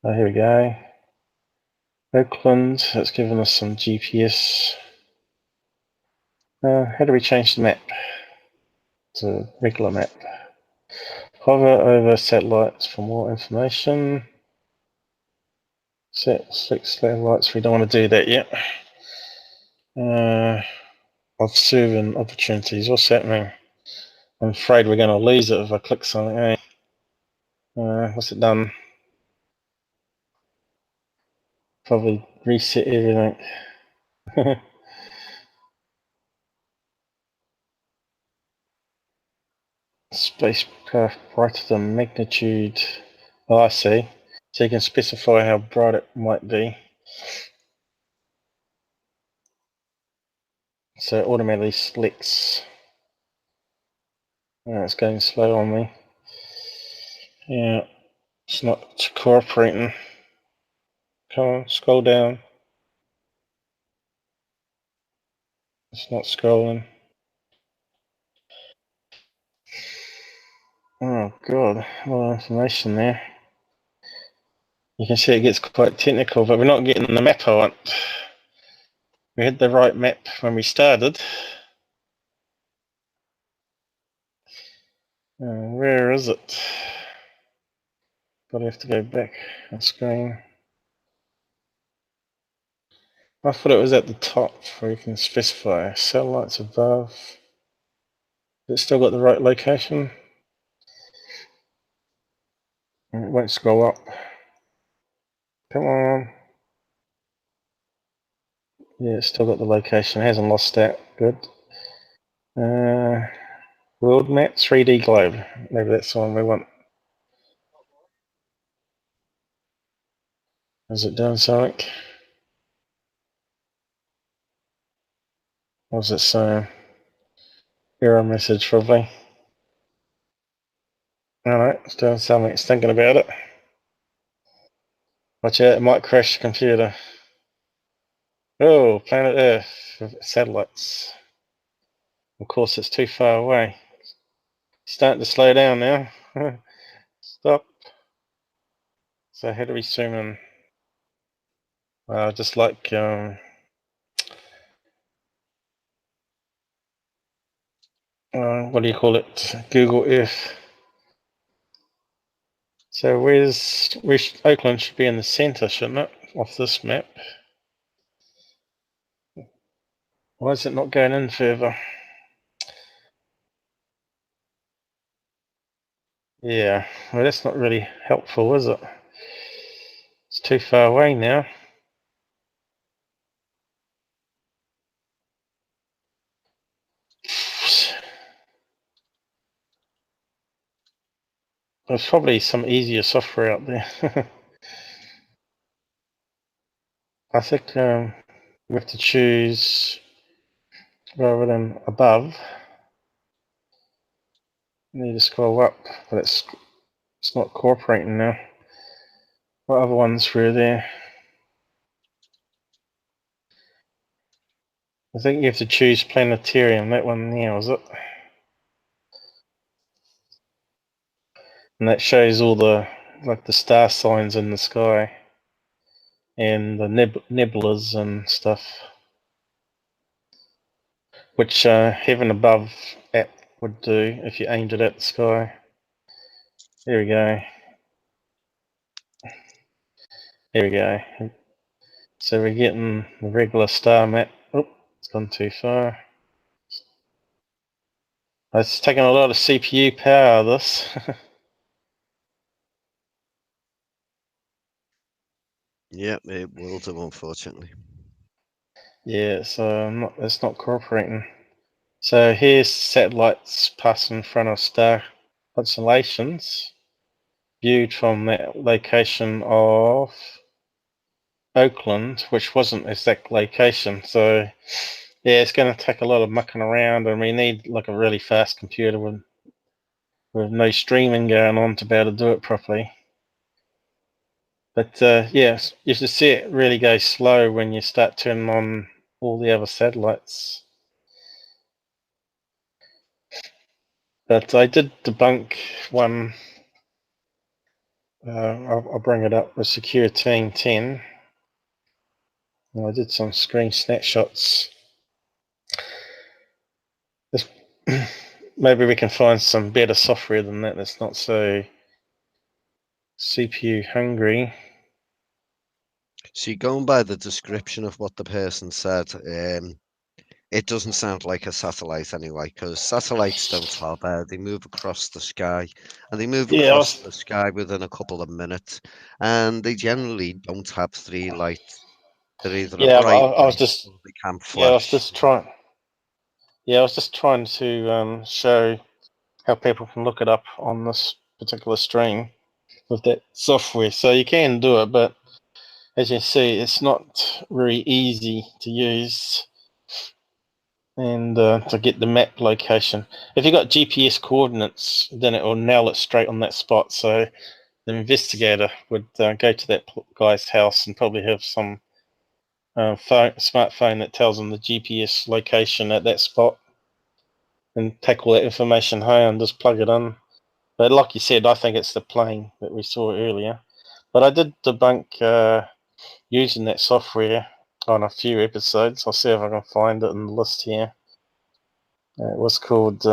Oh, here we go. Oakland, it's given us some GPS. How do we change the map to regular map? Hover over satellites for more information. Set 6 satellites, we don't want to do that yet. Observing opportunities, what's happening? I'm afraid we're going to lose it if I click something. Eh? What's it done? Probably reset everything. Spacecraft brighter than magnitude. Oh, I see. So you can specify how bright it might be. So it automatically selects. Oh, it's going slow on me. Yeah, it's not cooperating. Come on, scroll down. It's not scrolling. Oh god, a lot of information there. You can see it gets quite technical, but we're not getting the map I want. We had the right map when we started. Where is it? Probably have to go back on screen. I thought it was at the top where you can specify satellites above. Has it still got the right location? It won't scroll up. Come on. Yeah, it's still got the location. It hasn't lost that. Good. World map, 3D globe. Maybe that's the one we want. Is it doing something? What's it saying? Error message probably. Alright, it's doing something. It's thinking about it. Watch out, it might crash the computer. Oh, planet Earth satellites. Of course, it's too far away. It's starting to slow down now. Stop. So how do we zoom in? Just like what do you call it? Google Earth. So where's Oakland should be in the center, shouldn't it? Off this map. Why is it not going in further? Yeah, well that's not really helpful, is it? It's too far away now. There's probably some easier software out there. I think we have to choose rather than above. Need to scroll up, but it's not cooperating now. What other ones were there? I think you have to choose planetarium. That one there, was it? And that shows all the the star signs in the sky and the nebulas and stuff, which Heaven Above app would do if you aimed it at the sky. There we go. There we go. So we're getting the regular star map. Oh, it's gone too far. It's taking a lot of CPU power, this. Yeah, it will do, unfortunately. Yeah, so it's not cooperating. So here's satellites passing in front of star constellations, viewed from that location of Oakland, which wasn't exact location. So yeah, it's going to take a lot of mucking around, and we need like a really fast computer with no streaming going on to be able to do it properly. But yeah, you should see it really go slow when you start turning on all the other satellites. But I did debunk one. I'll bring it up with Secure Team 10. I did some screen snapshots. Maybe we can find some better software than that that's not so CPU hungry. See, going by the description of what the person said, it doesn't sound like a satellite anyway, because satellites don't hover, they move across the sky, and they move across the sky within a couple of minutes, and they generally don't have three lights. They're either a bright light or they can't flash. I was just trying to show how people can look it up on this particular stream with that software. So you can do it, but as you see, it's not very easy to use and to get the map location. If you've got GPS coordinates, then it will nail it straight on that spot. So the investigator would go to that guy's house and probably have some smartphone that tells them the GPS location at that spot and take all that information home and just plug it in. But like you said, I think it's the plane that we saw earlier. But I did debunk using that software on a few episodes. I'll see if I can find it in the list here. It was called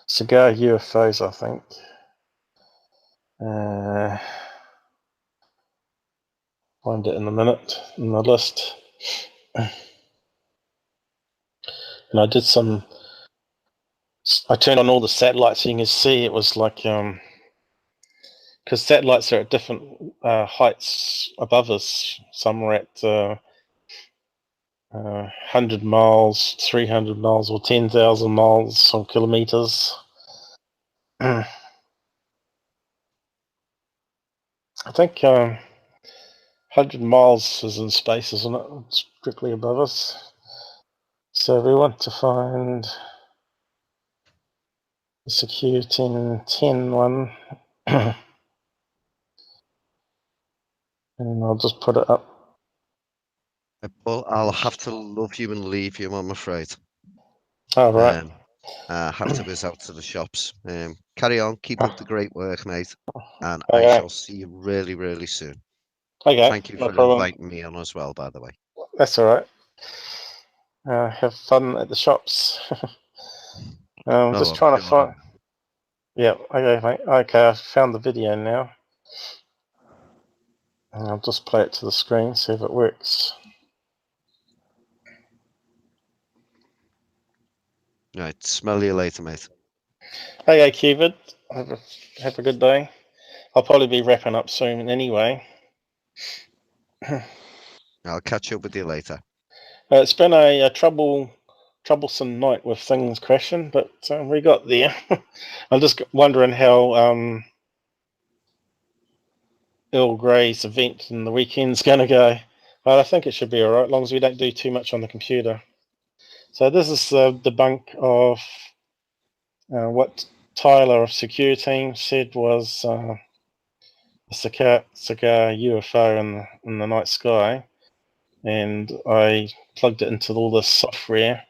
Cigar UFOs, I think. Find it in a minute in the list. And I turned on all the satellites so you can see it was like, because satellites are at different heights above us. Some are at 100 miles, 300 miles, or 10,000 miles or kilometers. I think 100 miles is in space, isn't it? It's strictly above us. So we want to find the Secure 10 one. And I'll just put it up. Well, I'll have to love you and leave you, I'm afraid. Oh, right. I have to whiz out to the shops. Carry on, keep up the great work, mate. And Okay. I shall see you really, really soon. Okay, Thank you no for problem. inviting me on as well, by the way. That's all right. Have fun at the shops. Just trying to find. Yeah, okay, mate. Okay, I found the video now. And I'll just play it to the screen, see if it works. Right, smell you later, mate. Okay, Cupid. Have a good day. I'll probably be wrapping up soon anyway. I'll catch up with you later. It's been a troublesome night with things crashing, but we got there. I'm just wondering how Earl Grey's event in the weekend's going to go. But I think it should be all right, as long as we don't do too much on the computer. So this is the debunk of What Tyler of Security Team said was a cigar UFO in the night sky, and I plugged it into all this software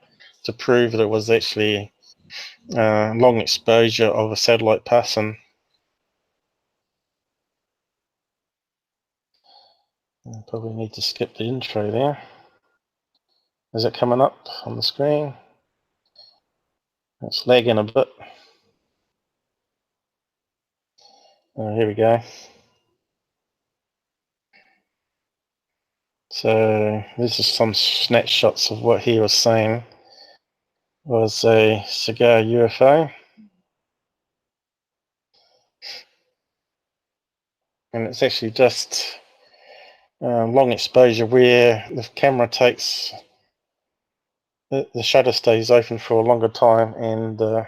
to prove that it was actually long exposure of a satellite passing. I probably need to skip the intro there. Is it coming up on the screen? It's lagging a bit. Here we go. So this is some snapshots of what he was saying was a cigar UFO. And it's actually just long exposure where the camera takes, the shutter stays open for a longer time and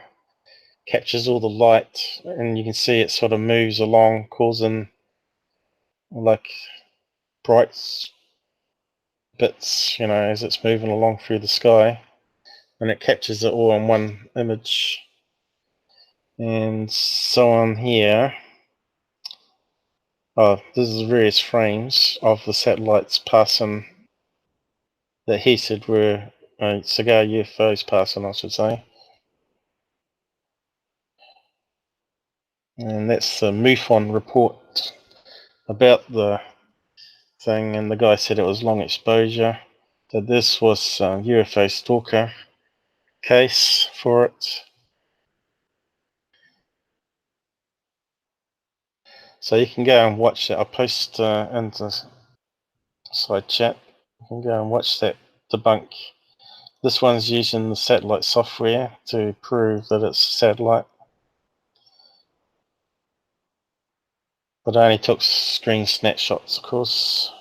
captures all the light, and you can see it sort of moves along, causing like bright bits, as it's moving along through the sky, and it captures it all in one image. And so on here, this is various frames of the satellites passing that he said were cigar UFOs passing, I should say. And that's the MUFON report about the thing, and the guy said it was long exposure. So this was UFO stalker case for it. So you can go and watch it. I'll post into side chat. You can go and watch that debunk. This one's using the satellite software to prove that it's satellite. But I only took screen snapshots, of course.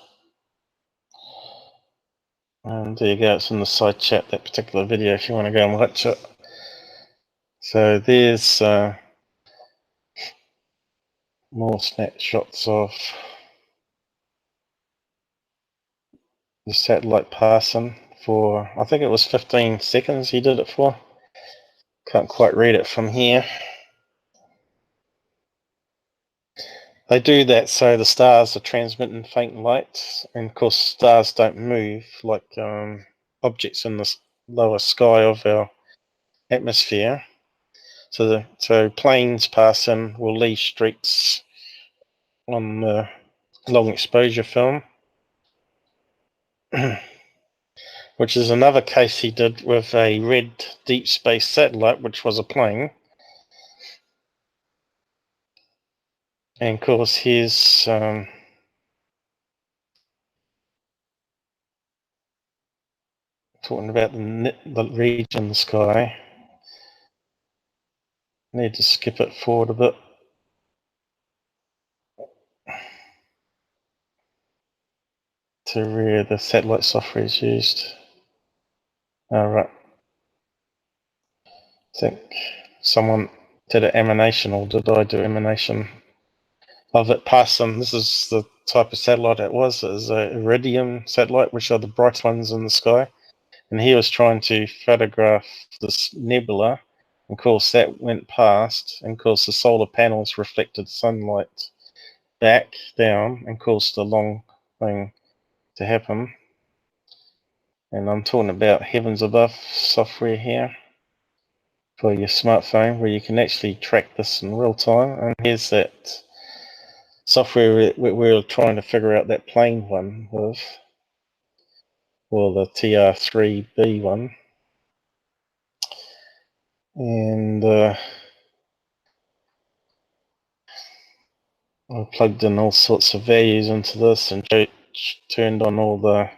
And there you go, it's in the side chat, that particular video, if you want to go and watch it. So there's more snapshots of the satellite passing for, I think it was 15 seconds he did it for. Can't quite read it from here. They do that so the stars are transmitting faint light, and of course stars don't move like objects in the lower sky of our atmosphere. So planes passing will leave streaks on the long exposure film, which is another case he did with a red deep space satellite, which was a plane. And of course here's talking about the region in the sky. Need to skip it forward a bit. To where the satellite software is used. Right. I think someone did an emanation, or did I do emanation of it passing? This is the type of satellite it was. It was a iridium satellite, which are the bright ones in the sky. And he was trying to photograph this nebula. Of course, that went past, and of course, the solar panels reflected sunlight back down and caused the long thing to happen. And I'm talking about Heavens Above software here for your smartphone, where you can actually track this in real time. And here's that software we were trying to figure out that plane one with, or the TR3B one. And I plugged in all sorts of values into this and turned on all the,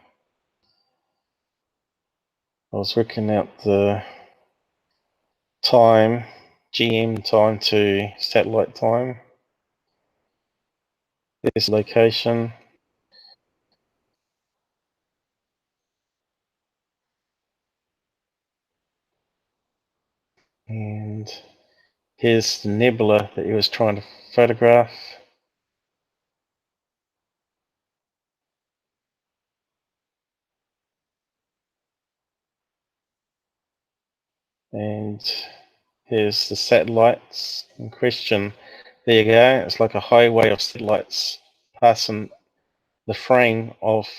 I was working out the time, GM time to satellite time. This location. And here's the nebula that he was trying to photograph. And Here's the satellites in question. There you go. It's like a highway of satellites passing the frame of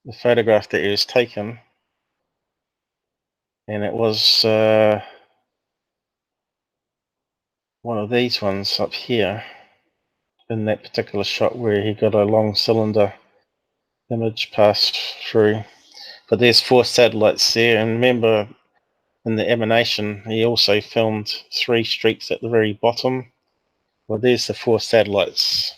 the photograph that he was taken. And it was one of these ones up here in that particular shot where he got a long cylinder image pass through. But there's 4 satellites there, and remember in the emanation he also filmed 3 streaks at the very bottom. Well, there's the 4 satellites.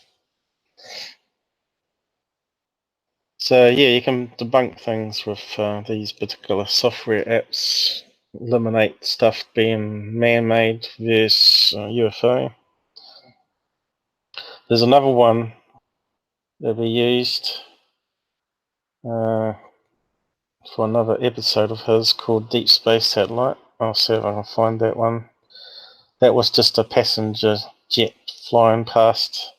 So yeah, you can debunk things with these particular software apps, eliminate stuff being man-made versus UFO. There's another one that we used for another episode of his called Deep Space Satellite. I'll see if I can find that one. That was just a passenger jet flying past.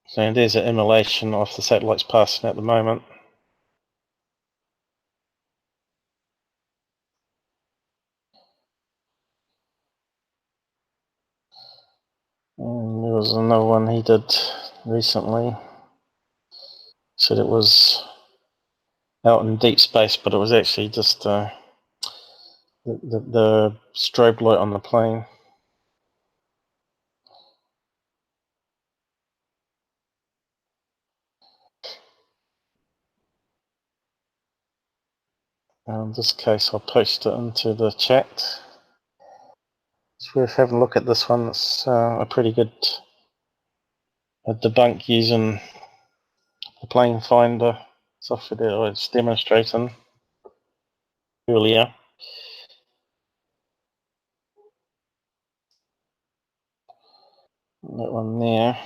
So there's an emulation of the satellites passing at the moment. And there was another one he did recently. Said it was out in deep space, but it was actually just the strobe light on the plane. In this case, I'll post it into the chat. It's worth having a look at this one. It's a pretty good debunk using the plane finder software that I was demonstrating earlier. That one there.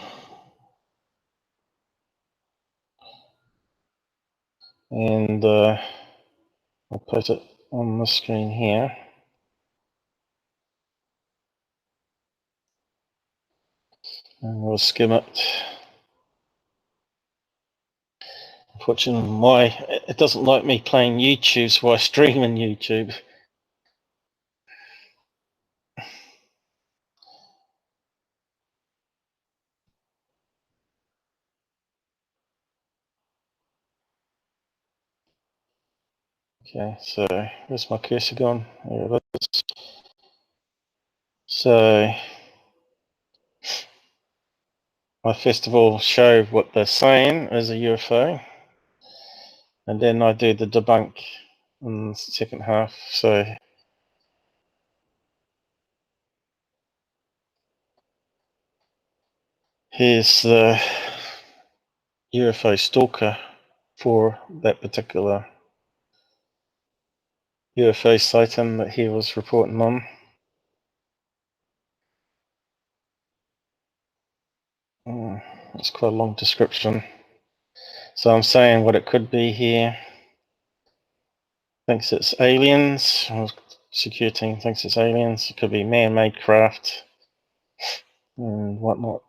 And I'll put it on the screen here. And we'll skim it. Unfortunately, it doesn't like me playing YouTube, so I stream in YouTube. Okay, so where's my cursor gone? There it is. So I first of all show what they're saying is a UFO, and then I do the debunk in the second half. So here's the UFO stalker for that particular UFO sighting that he was reporting on. It's quite a long description. So I'm saying what it could be here. Thinks it's aliens. Security team thinks it's aliens. It could be man-made craft and whatnot.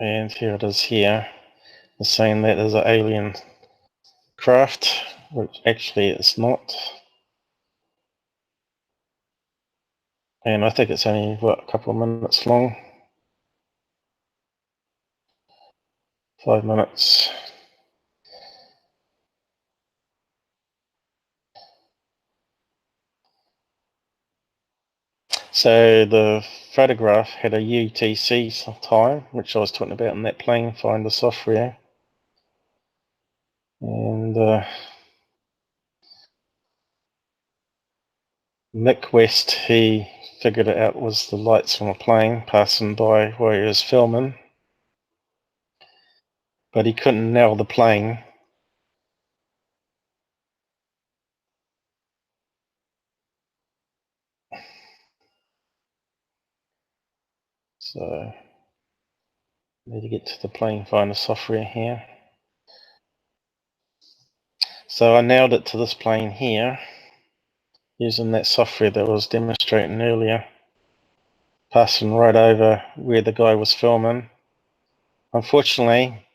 And here it is here. It's saying that there's an alien craft, which actually it's not. And I think it's only, what, a couple of minutes long? 5 minutes. So the photograph had a UTC time, which I was talking about in that plane finder software. And Nick West, he figured it out was the lights from a plane passing by where he was filming. But he couldn't nail the plane. So need to get to the plane finder software here. So I nailed it to this plane here using that software that I was demonstrating earlier, passing right over where the guy was filming. Unfortunately,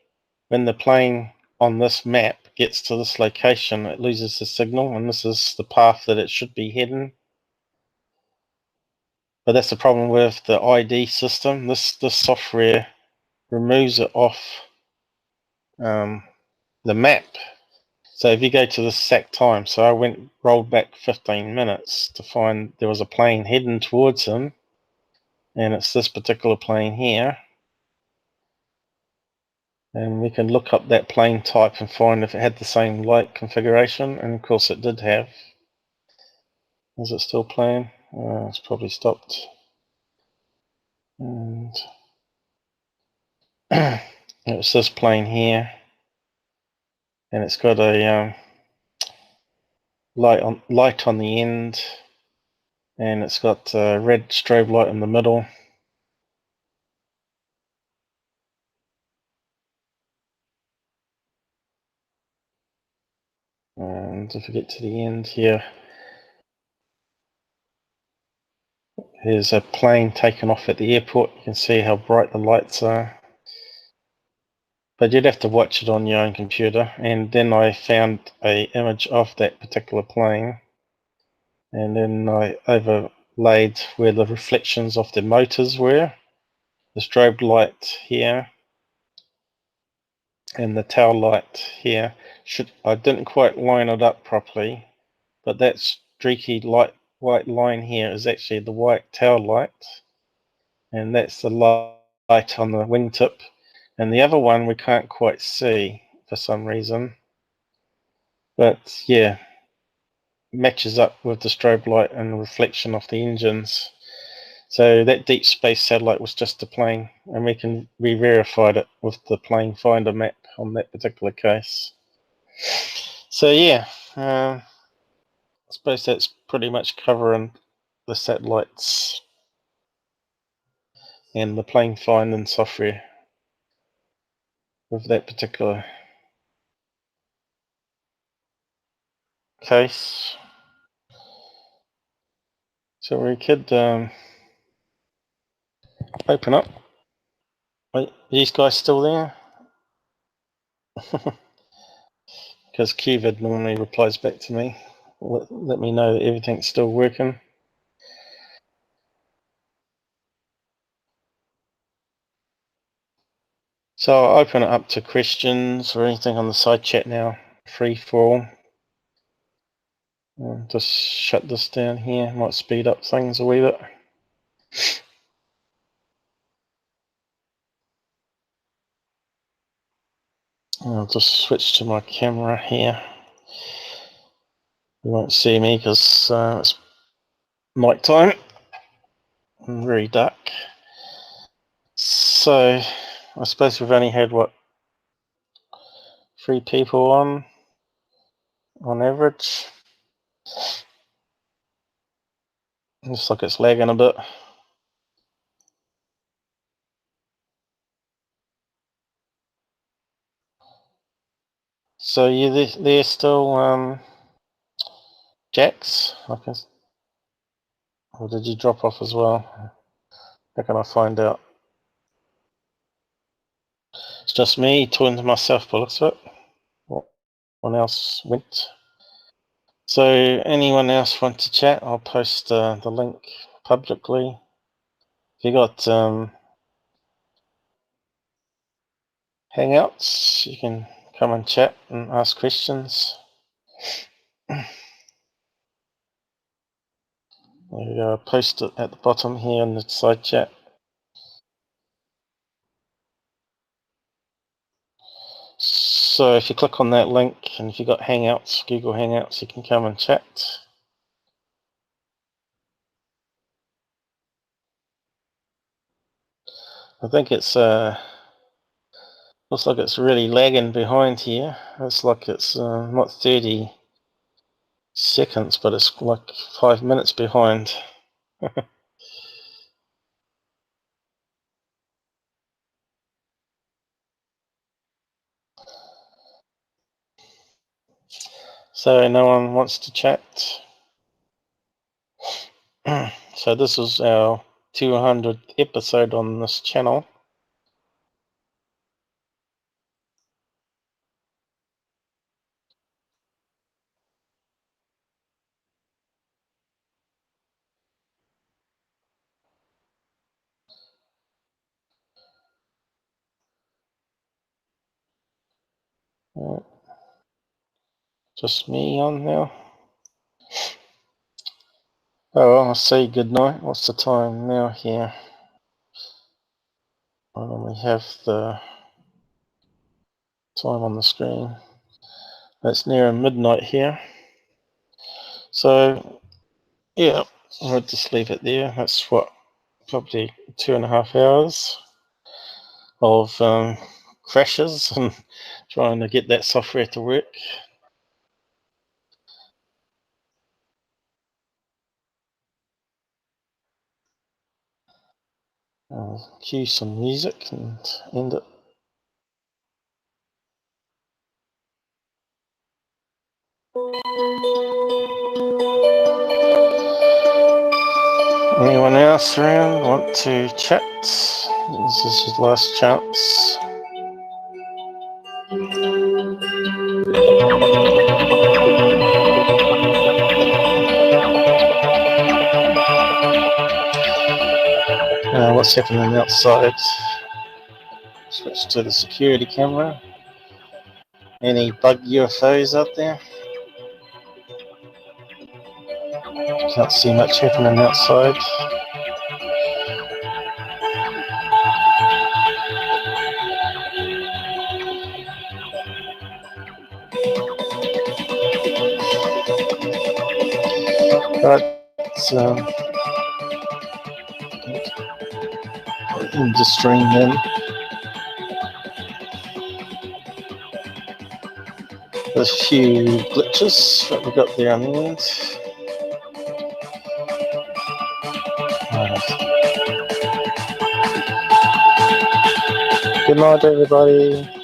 when the plane on this map gets to this location, it loses the signal, and this is the path that it should be heading. But that's the problem with the ID system. This software removes it off the map. So if you go to the SAC time, so I rolled back 15 minutes to find there was a plane heading towards him, and it's this particular plane here. And we can look up that plane type and find if it had the same light configuration, and of course it did have. Is it still playing? It's probably stopped. And it's this plane here, and it's got a light on the end, and it's got a red strobe light in the middle. And if we get to the end here, here's a plane taken off at the airport. You can see how bright the lights are. But you'd have to watch it on your own computer. And then I found an image of that particular plane, and then I overlaid where the reflections of the motors were. The strobe light here and the tail light here. I didn't quite line it up properly, but that streaky white line here is actually the white tail light, and that's the light on the wingtip. And the other one we can't quite see for some reason, but yeah, matches up with the strobe light and reflection of the engines. So that deep space satellite was just a plane, and we verified it with the plane finder map on that particular case. So yeah, I suppose that's pretty much covering the satellites and the plane finding software with that particular case. So we could open up. Wait, are these guys still there? Because QVID normally replies back to me. Let me know that everything's still working. So I'll open it up to questions or anything on the side chat now. Free for all. Just shut this down here. Might speed up things a wee bit. I'll just switch to my camera here. You won't see me because it's night time and very dark. So I suppose we've only had, what, 3 people on average. Looks like it's lagging a bit. So you there still, Jax? Or did you drop off as well? How can I find out? It's just me talking to myself, by the looks of it. What else went? So anyone else want to chat? I'll post the link publicly. If you got Hangouts, you can come and chat and ask questions. I'll post it at the bottom here in the side chat. So if you click on that link, and if you got Hangouts, Google Hangouts, you can come and chat. I think it's looks like it's really lagging behind here. It's like it's not 30 seconds, but it's like 5 minutes behind. So no one wants to chat. So this is our 200th episode on this channel. Right. Just me on now. Oh, well, I'll say good night. What's the time now here? I normally have the time on the screen. It's near midnight here. So, yeah, I'll just leave it there. That's what, probably 2.5 hours of crashes and trying to get that software to work. I'll cue some music and end it. Anyone else around want to chat? This is his last chance. What's happening outside? Switch to the security camera. Any bug UFOs out there? Can't see much happening outside. But just stream in. There's a few glitches that we got there on the end. Good night, everybody.